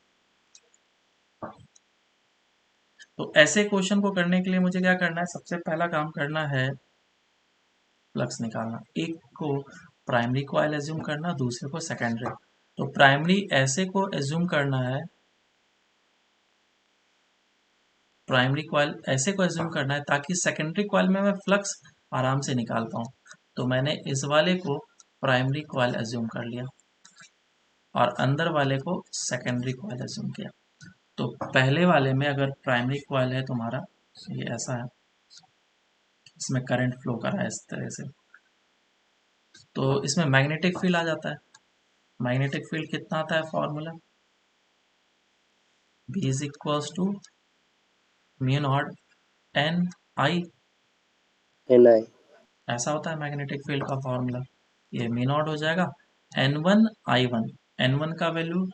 तो ऐसे क्वेश्चन को करने के लिए मुझे क्या करना है, सबसे पहला काम करना है फ्लक्स निकालना। एक को प्राइमरी कॉइल एज्यूम करना, दूसरे को सेकेंडरी। तो प्राइमरी ऐसे को एज्यूम करना है, प्राइमरी कॉइल ऐसे को एज्यूम करना है ताकि सेकेंडरी कॉइल में मैं फ्लक्स आराम से निकाल पाऊँ। तो मैंने इस वाले को प्राइमरी कॉइल एज्यूम कर लिया और अंदर वाले को सेकेंडरी कॉइल एज्यूम किया। तो पहले वाले में अगर प्राइमरी कॉइल है तुम्हारा, ये ऐसा है, इसमें करंट फ्लो कर रहा है इस तरह से, तो इसमें मैग्नेटिक फील्ड आ जाता है। मैग्नेटिक फील्ड कितना आता है formula, B is equals to mu naught N I, NI। ऐसा होता है मैग्नेटिक फील्ड का फॉर्मूला। ये म्यू नॉट हो जाएगा N1 I1, N1 का वैल्यू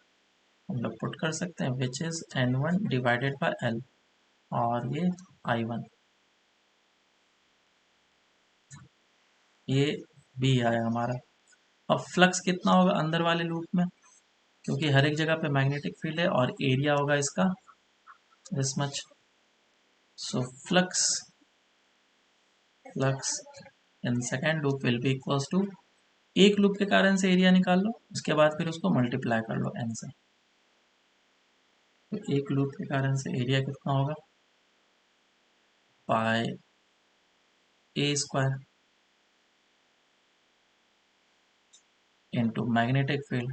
हम लोग पुट कर सकते हैं which is N1 divided by L और ये I1, ये B आया हमारा। अब फ्लक्स कितना होगा अंदर वाले लूप में, क्योंकि हर एक जगह पे मैग्नेटिक फील्ड है और एरिया होगा इसका this much. So flux flux in second loop will be equals to, एक लूप के कारण से एरिया निकाल लो, उसके बाद फिर उसको मल्टीप्लाई कर लो n से। तो एक लूप के कारण से एरिया कितना होगा, pi a square into magnetic field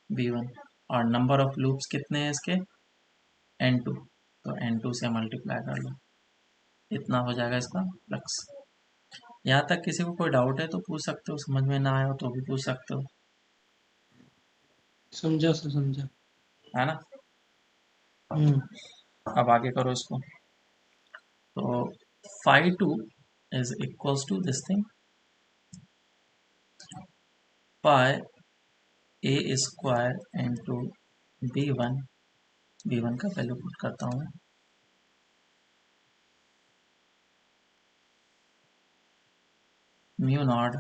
V1 और नंबर ऑफ लूप्स कितने हैं इसके n2, तो N2 से मल्टीप्लाई कर लो, इतना हो जाएगा इसका फ्लक्स। यहाँ तक किसी को कोई डाउट है तो पूछ सकते हो, समझ में ना आया हो तो भी पूछ सकते हो, समझा सर, समझा। है ना। हम्म। अब आगे करो इसको। तो phi 2 is equals to this thing pi a square into b1, b1 का वैल्यू पुट करता हूँ मैं, mu naught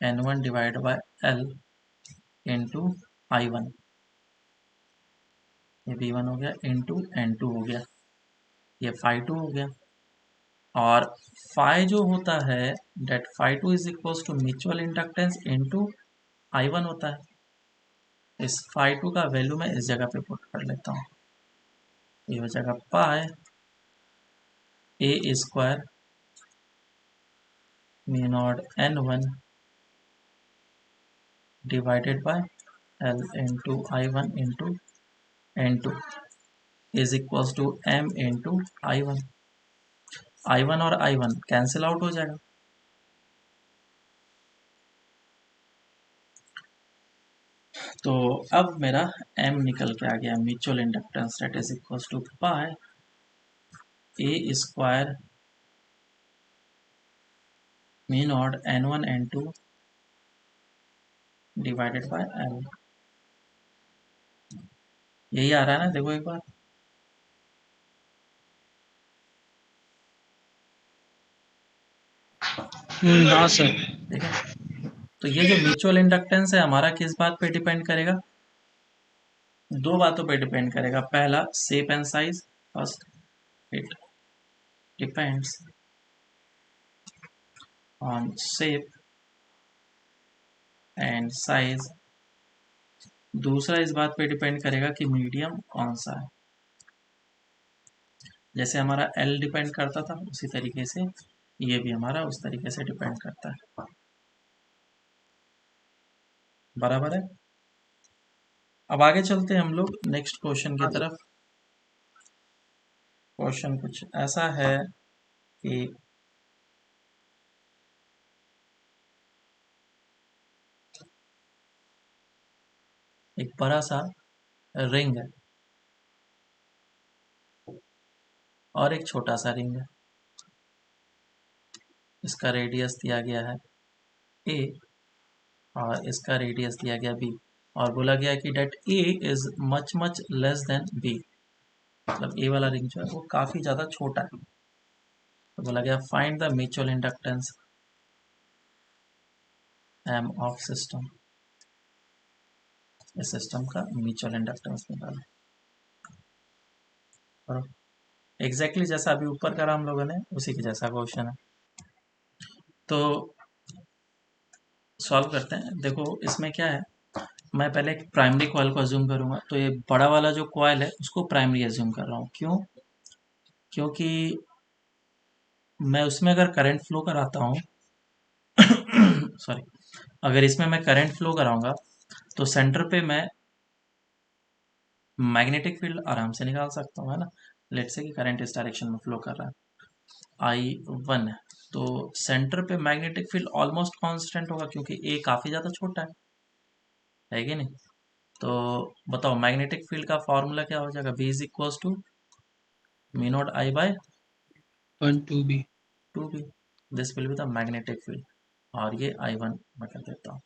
n1 divide by l into i1, ये b1 हो गया, इंटू n2 हो गया, ये phi 2 हो गया। और phi जो होता है that phi 2 is equals to mutual inductance into i1 होता है। इस phi 2 का वैल्यू मैं इस जगह पे पुट कर लेता हूँ, ये हो जाएगा pi a square mu naught n1 divided by l into i1 into n2 is equals to m into i1। i1 और i1 कैंसिल आउट हो जाएगा, तो अब मेरा m निकल के आ गया, mutual inductance that is equals to pi a square mu naught n1 n2 divided by l। यही आ रहा है ना, देखो एक बार। हाँ सर। ठीक है, तो ये जो म्यूचुअल इंडक्टेंस है हमारा किस बात पे डिपेंड करेगा, दो बातों पे डिपेंड करेगा। पहला shape and size, first it depends on shape and size, दूसरा इस बात पे डिपेंड करेगा कि मीडियम कौन सा है। जैसे हमारा एल डिपेंड करता था उसी तरीके से ये भी हमारा उस तरीके से डिपेंड करता है, बराबर है। अब आगे चलते हैं हम लोग नेक्स्ट क्वेश्चन की हाँ सर। तरफ। क्वेश्चन कुछ ऐसा है कि एक बड़ा सा रिंग है और एक छोटा सा रिंग है, इसका रेडियस दिया गया है a और इसका रेडियस दिया गया b, और बोला गया कि that a is much much less than b, मतलब a वाला रिंग जो है वो काफी ज्यादा छोटा है। तो बोला गया find the mutual inductance m of system, इस सिस्टम का म्यूचुअल इंडक्टेंस निकालो। और एग्जैक्टली जैसा अभी ऊपर करा हम लोगों ने उसी के जैसा क्वेश्चन है, तो सॉल्व करते हैं। देखो इसमें क्या है, मैं पहले एक प्राइमरी कॉइल को अज्यूम करूंगा, तो ये बड़ा वाला जो कॉइल है उसको प्राइमरी अज्यूम कर रहा हूँ। क्यों? क्योंकि मैं उसमें अगर करंट फ्लो कराता हूँ सॉरी, अगर इसमें मैं करंट फ्लो कराऊंगा तो सेंटर पे मैं मैग्नेटिक फील्ड आराम से निकाल सकता हूँ, है ना। लेट्स से कि करंट इस डायरेक्शन में फ्लो कर रहा है I1 है, तो सेंटर पे मैग्नेटिक फील्ड ऑलमोस्ट कांस्टेंट होगा क्योंकि ए काफी ज्यादा छोटा है कि नहीं। तो बताओ मैग्नेटिक फील्ड का फॉर्मूला क्या हो जाएगा, V is equals to mu naught I by 1 2 B। 2B, this will be the magnetic field, और ये I1 मैं कर देता हूँ।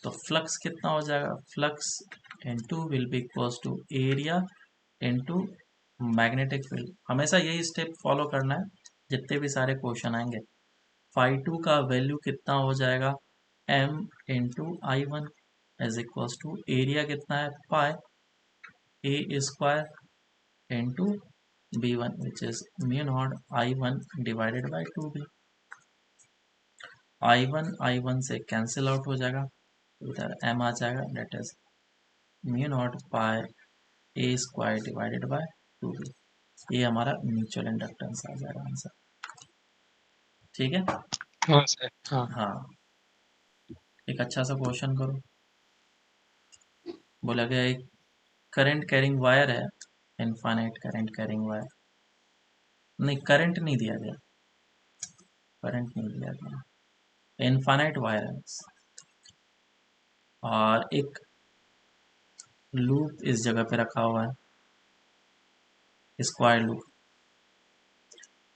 तो फ्लक्स कितना हो जाएगा, flux into will be equals to area into magnetic field. हमेशा यही स्टेप फॉलो करना है जितने भी सारे क्वेश्चन आएंगे। फाई 2 का वैल्यू कितना हो जाएगा, m into I1 is equals to area कितना है pi a square into B1 which is mu naught I1 divided by 2B। I1 से कैंसिल आउट हो जाएगा, इधर m आ जाएगा, that is mu naught pi a square divided by 2B। ये हमारा म्यूचुअल इंडक्टेंस आ जाएगा आंसर, ठीक है। हाँ सर। हाँ। हाँ, एक अच्छा सा क्वेश्चन करो। बोला गया एक करंट कैरिंग वायर है इनफाइनाइट करंट कैरिंग वायर, नहीं करंट नहीं दिया गया, करंट नहीं दिया गया, इनफाइनाइट वायर है बस। और एक लूप इस जगह पे रखा हुआ है, स्क्वायर लूप,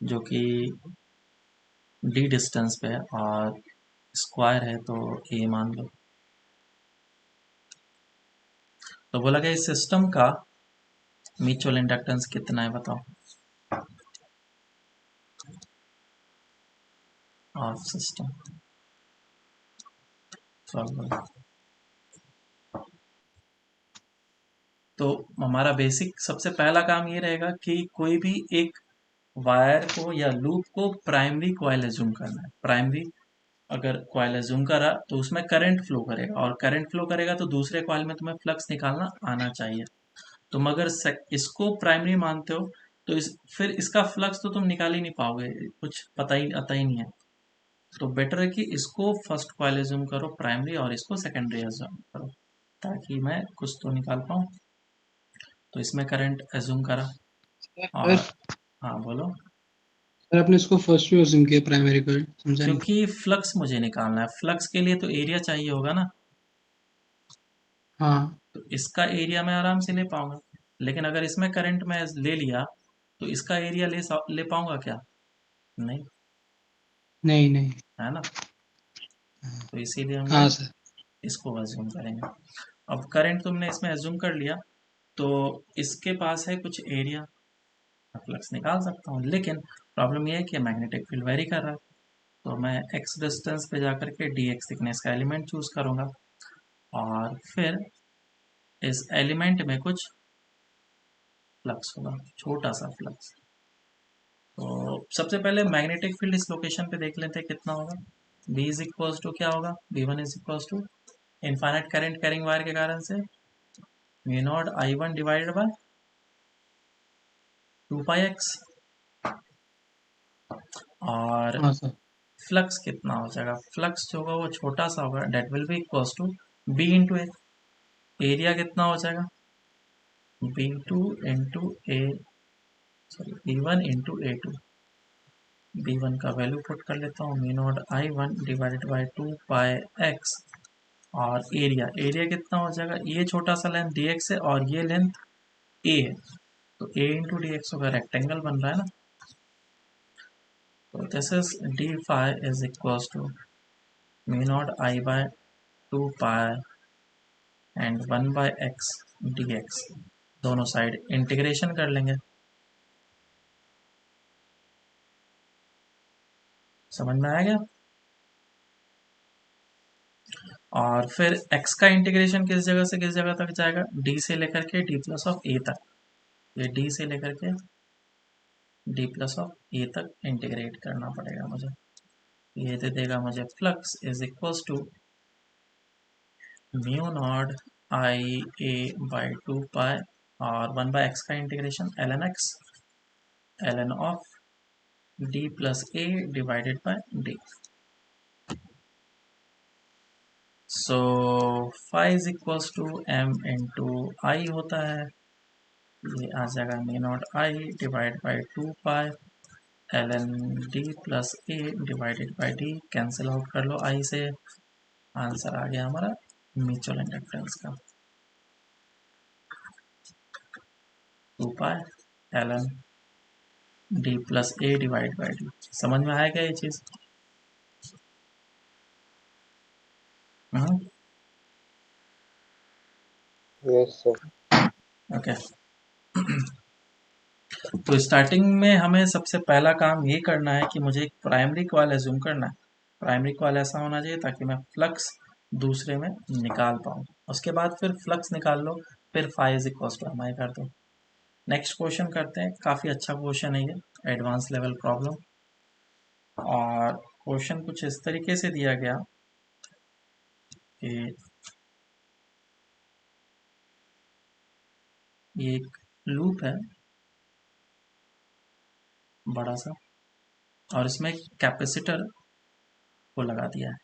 जो कि डी डिस्टेंस पे है और स्क्वायर है तो ए मान लो। तो बोला गया इस सिस्टम का म्यूचुअल इंडक्टेंस कितना है बताओ, ऑफ सिस्टम सॉल्व। तो हमारा बेसिक सबसे पहला काम ये रहेगा कि कोई भी एक वायर को या लूप को प्राइमरी कॉइल एज्यूम करना है। प्राइमरी अगर कॉइल एज्यूम करा तो उसमें करंट फ्लो करेगा, और करंट फ्लो करेगा तो दूसरे कॉइल में तुम्हें फ्लक्स निकालना आना चाहिए। तुम अगर इसको प्राइमरी मानते हो तो फिर इसका फ्लक्स तो तुम निकाल ही नहीं पाओगे, कुछ पता ही आता ही नहीं है। तो बेटर है कि इसको फर्स्ट कॉइल एज्यूम करो प्राइमरी और इसको सेकेंडरी एज्यूम करो, ताकि मैं कुछ तो निकाल पाऊँ। तो इसमें करंट एज्यूम करा सर और हाँ बोलो। सर आपने इसको फर्स्ट में अज्यूम किया प्राइमरी करंट, समझा नहीं। क्योंकि फ्लक्स मुझे निकालना है, फ्लक्स के लिए तो एरिया चाहिए होगा ना, हाँ। तो इसका एरिया मैं आराम से ले पाऊंगा। लेकिन अगर इसमें करंट मैं ले लिया तो इसका एरिया ले पाऊंगा क्या? नहीं, नहीं नहीं। है ना। तो इसीलिए हम हाँ लोग सर। इसको एज्यूम करेंगे। अब करंट तुमने इसमें एज्यूम कर लिया तो इसके पास है कुछ एरिया, मैं फ्लक्स निकाल सकता हूँ। लेकिन प्रॉब्लम यह है कि मैग्नेटिक फील्ड वेरी कर रहा है, तो मैं एक्स डिस्टेंस पे जाकर के डी एक्स थिकनेस का एलिमेंट चूज करूंगा, और फिर इस एलिमेंट में कुछ फ्लक्स होगा, छोटा सा फ्लक्स। तो सबसे पहले मैग्नेटिक फील्ड इस लोकेशन पे देख लेते हैं कितना होगा। B इज इक्वल्स टू क्या होगा, V1 is equals to infinite current carrying wire के कारण से mu naught I1 divided by 2 pi x. और हाँ सर। फ्लक्स कितना हो जाएगा, फ्लक्स जो होगा वो छोटा सा होगा, that will be equals to B into a. Area कितना हो जाएगा, B2 इंटू ए, sorry B1 into A2। B1 का वैल्यू पुट कर लेता हूँ, mu naught I1 divided by 2 pi x. और एरिया, एरिया कितना हो जाएगा, ये छोटा सा लेंथ dx है और ये लेंथ a है, तो a इंटू डी एक्स होगा, रेक्टेंगल बन रहा है ना। तो this is d phi is equal to mu naught I by 2 pi and 1/x dx। दोनों साइड इंटीग्रेशन कर लेंगे, समझ में आ गया। और फिर x का इंटीग्रेशन किस जगह से किस जगह तक जाएगा, d से लेकर के d प्लस ऑफ a तक। ये d से लेकर के d प्लस ऑफ a तक इंटीग्रेट करना पड़ेगा मुझे। ये दे देगा मुझे flux is equals to mu naught I a by 2 pi और 1/x का integration ln of d plus a divided by d। So phi is equals to m into I होता है, ये आ जाएगा mu naught I divide by 2 pi ln d plus a divided by d। Cancel out कर लो आई से, answer आ गया हमारा mutual inductance का 2 pi ln D plus A divide by D. समझ में आएगा ये चीज? Yes sir. ओके। तो स्टार्टिंग में हमें सबसे पहला काम ये करना है कि मुझे एक प्राइमरी कॉइल एज्यूम करना है। प्राइमरी कॉइल ऐसा होना चाहिए ताकि मैं फ्लक्स दूसरे में निकाल पाऊँ। उसके बाद फिर फ्लक्स निकाल लो, फिर phi is equal to M I कर दो। नेक्स्ट क्वेश्चन करते हैं, काफ़ी अच्छा क्वेश्चन है ये, एडवांस लेवल प्रॉब्लम। और क्वेश्चन कुछ इस तरीके से दिया गया कि ये एक लूप है बड़ा सा, और इसमें एक कैपेसिटर को लगा दिया है,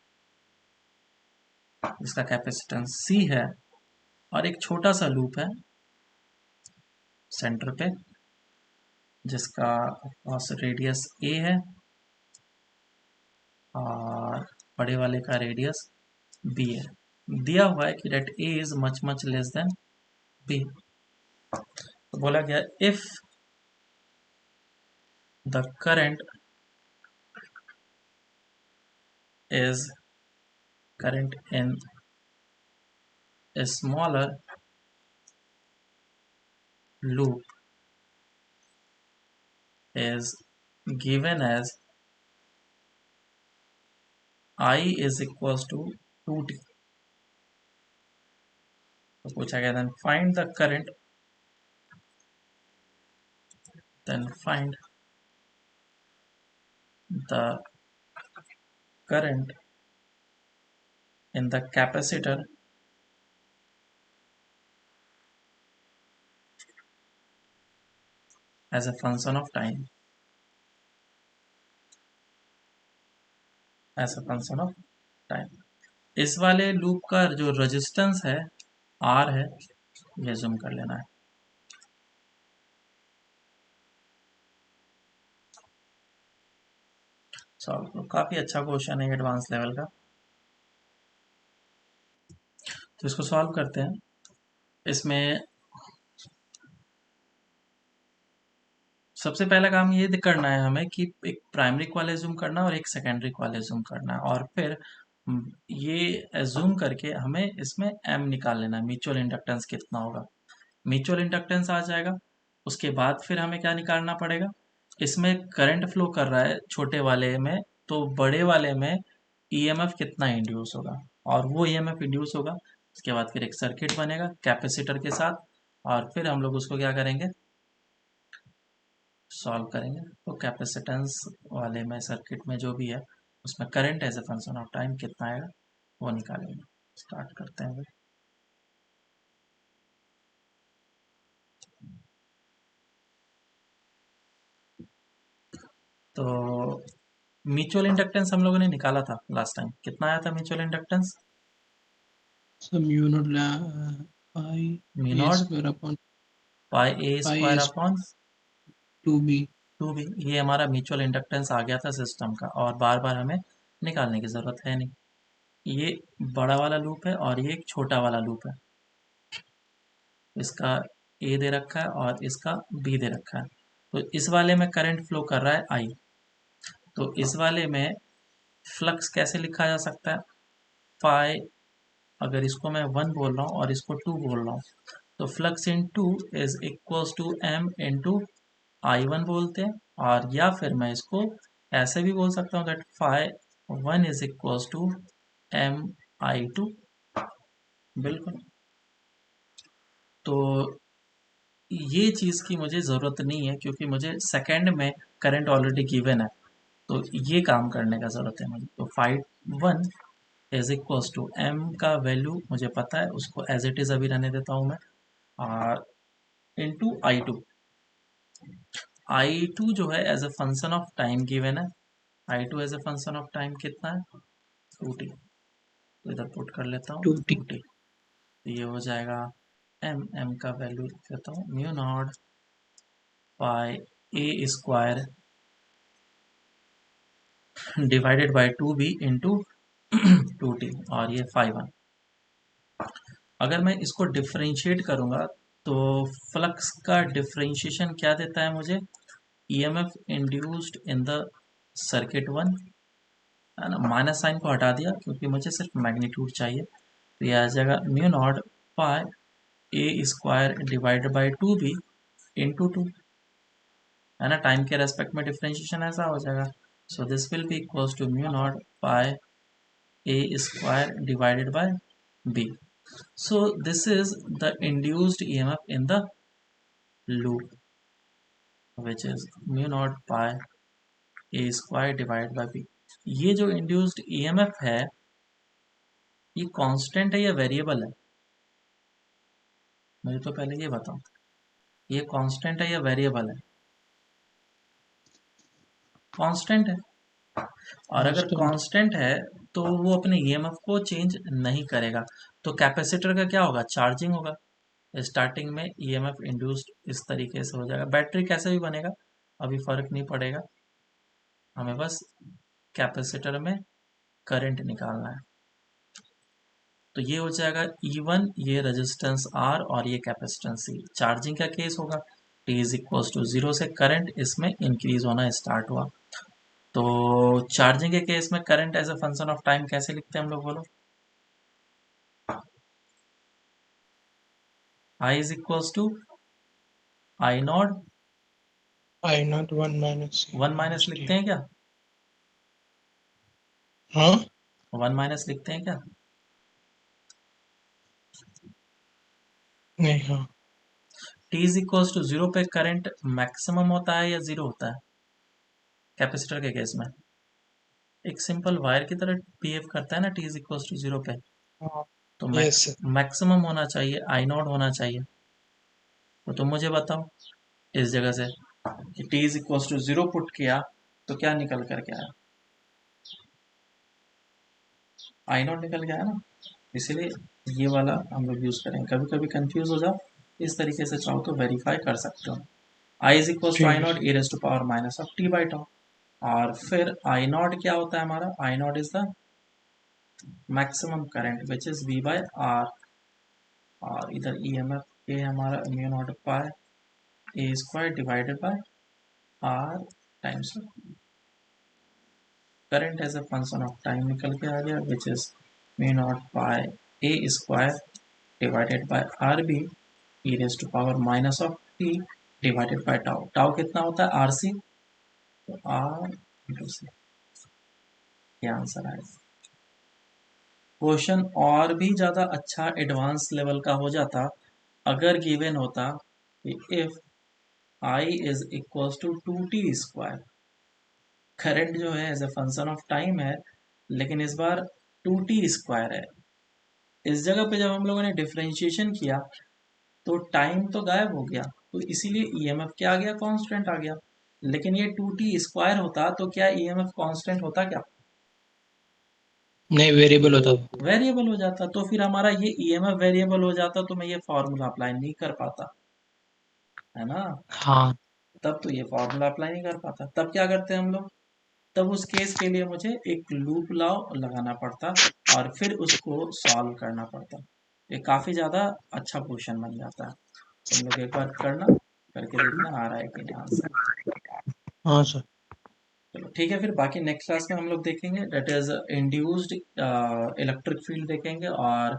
इसका कैपेसिटेंस C है, और एक छोटा सा लूप है, सेंटर पे, जिसका रेडियस ए है और बड़े वाले का रेडियस बी है। दिया हुआ है कि that a is much much less than b. तो बोला गया if the current is current in a smaller loop is given as I is equals to 2t। तो पूछा गया then find the current, then find the current in the capacitor as a function of time, as a function of time। इस वाले loop का जो resistance है R है, ये जूम कर लेना है। सॉल्व करो, काफी अच्छा क्वेश्चन है एडवांस लेवल का। तो इसको सॉल्व करते हैं। इसमें सबसे पहला काम ये करना है हमें कि एक प्राइमरी को एज्यूम करना है और एक सेकेंडरी को एज्यूम करना है, और फिर ये एज्यूम करके हमें इसमें एम निकाल लेना है, म्यूचुअल इंडक्टेंस कितना होगा। म्यूचुअल इंडक्टेंस आ जाएगा। उसके बाद फिर हमें क्या निकालना पड़ेगा, इसमें करंट फ्लो कर रहा है छोटे वाले में, तो बड़े वाले में ईएमएफ कितना इंड्यूस होगा, और वो ईएमएफ इंड्यूस होगा। उसके बाद फिर एक सर्किट बनेगा कैपेसिटर के साथ, और फिर हम लोग उसको क्या करेंगे, सॉल्व करेंगे। तो कैपेसिटेंस वाले में सर्किट में जो भी है उसमें current as a function of time कितना आएगा वो निकालेंगे। स्टार्ट करते हैं। तो म्यूचुअल इंडक्टेंस हम लोगों ने निकाला था लास्ट टाइम, कितना आया था mutual inductance? So mu naught pi mu a not square upon pi A pi square a upon 2b। 2b। ये हमारा म्यूचुअल इंडक्टेंस आ गया था सिस्टम का, और बार बार हमें निकालने की ज़रूरत है नहीं। ये बड़ा वाला लूप है और ये एक छोटा वाला लूप है। इसका ए दे रखा है और इसका बी दे रखा है। तो इस वाले में करंट फ्लो कर रहा है आई। तो इस वाले में फ्लक्स कैसे लिखा जा सकता है, फाई, अगर इसको मैं 1 बोल रहा हूँ और इसको 2 बोल रहा हूँ, तो flux in two is equals to M into I one बोलते हैं। और या फिर मैं इसको ऐसे भी बोल सकता हूँ that phi 1 is equals to M I two. बिल्कुल। तो ये चीज़ की मुझे ज़रूरत नहीं है, क्योंकि मुझे सेकंड में करंट ऑलरेडी गिवन है, तो ये काम करने का ज़रूरत है मुझे। तो phi 1 is equals to M का वैल्यू मुझे पता है, उसको एज इट इज़ अभी रहने देता हूँ मैं, और इंटू आई टू जो है as a function of time given है। I two as a function of time कितना है, 2t। तो इधर पुट कर लेता हूँ 2t 2t। तो ये हो जाएगा एम का वैल्यू कहता हूँ mu naught pi a square divided by 2b into 2t, और ये 5 1। अगर मैं इसको डिफरेंशिएट करूंगा तो फ्लक्स का डिफरेंशिएशन क्या देता है मुझे, EMF induced in the circuit 1, है ना। माइनस साइन को हटा दिया क्योंकि मुझे सिर्फ मैग्नीट्यूड चाहिए। तो ये आ जाएगा mu naught pi a square divided by 2b into 2, है ना। टाइम के रेस्पेक्ट में डिफरेंशिएशन ऐसा हो जाएगा। So this will be equals to mu naught pi a square divided by b। So this is the induced EMF in the loop, which is mu naught pi a square divided by b। ये जो induced EMF है ये constant है या variable है, मुझे तो पहले ये बताओ, ये कांस्टेंट है या वेरिएबल है? कांस्टेंट है। और अगर constant। कांस्टेंट है तो वो अपने ईएमएफ को चेंज नहीं करेगा। तो कैपेसिटर का क्या होगा, चार्जिंग होगा। स्टार्टिंग में ईएमएफ इंड्यूस्ड इस तरीके से हो जाएगा। बैटरी कैसे भी बनेगा अभी फर्क नहीं पड़ेगा, हमें बस कैपेसिटर में करंट निकालना है। तो ये हो जाएगा E1, ये रेजिस्टेंस R और ये कैपेसिटेंस C। चार्जिंग का केस होगा, t इज इक्वल टू 0 से करंट इसमें इंक्रीज होना स्टार्ट हुआ। तो चार्जिंग के केस में current as a function of time कैसे लिखते हैं हम लोग, बोलो? I is equal to I naught I not 1 minus C 1 minus minus लिखते D. हैं क्या? हाँ 1 माइनस लिखते हैं क्या? नहीं हाँ t इज इक्वल टू 0 पे करंट मैक्सिमम होता है या जीरो होता है कैपेसिटर के केस में? एक सिंपल वायर की तरह बिहेव करता है ना t इज इक्वल टू 0 पे। हाँ तो यस मैक्सिमम होना चाहिए, आई नॉट होना चाहिए। तो तुम मुझे बताओ इस जगह से कि t is equal to 0 put किया तो क्या निकल करके आया? आई नॉट निकल गया है ना। इसीलिए ये वाला हम लोग यूज करेंगे। कभी कभी कंफ्यूज हो जाओ इस तरीके से चाहो तो वेरीफाई कर सकते हो। I is equal to I ठीक है naught E raise to power minus of t by tau. और फिर आई नॉट क्या होता है हमारा? I naught is the maximum current which is V by R. और इधर ई एम एफ ए हमारा mu naught pi a square divided by R times current as a function of time निकल के आ गया which is mu naught pi a square divided by R B e raise to power minus of T divided by tau. Tau कितना होता है? R C. तो R into सी, ये answer आएगा। क्वेश्चन और भी ज़्यादा अच्छा एडवांस लेवल का हो जाता अगर गिवन होता कि if I is equal to 2t square. Current जो है as a function of time है, लेकिन इस बार 2t स्क्वायर है। इस जगह पे जब हम लोगों ने डिफ्रेंशिएशन किया तो टाइम तो गायब हो गया, तो इसीलिए ईएमएफ क्या आ गया? कांस्टेंट आ गया। लेकिन ये 2t स्क्वायर होता तो क्या ईएमएफ कांस्टेंट होता क्या? नहीं वेरिएबल होता वो वेरिएबल हो जाता। तो फिर हमारा ये ईएमएफ वेरिएबल हो जाता तो मैं ये फॉर्मूला अप्लाई नहीं कर पाता, है ना। हाँ तब तो ये फॉर्मूला अप्लाई नहीं कर पाता। तब क्या करते हैं हम लोग? तब उस केस के लिए मुझे एक लूप लॉ लगाना पड़ता और फिर उसको सॉल्व करना पड़ता। ये काफ़ी ज़्यादा अच्छा क्वेश्चन बन जाता है। तुम लोग एक बार करना, करके देखना आ रहा है कि नहीं आंसर। हाँ सर चलो ठीक है, फिर बाकी नेक्स्ट क्लास में हम लोग देखेंगे that is induced electric field देखेंगे, और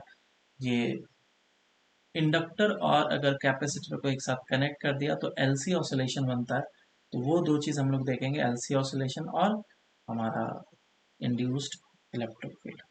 ये इंडक्टर और अगर कैपेसिटर को एक साथ कनेक्ट कर दिया तो एलसी ऑसिलेशन बनता है। तो वो दो चीज़ हम लोग देखेंगे, एलसी ऑसिलेशन और हमारा इंड्यूस्ड इलेक्ट्रिक फील्ड।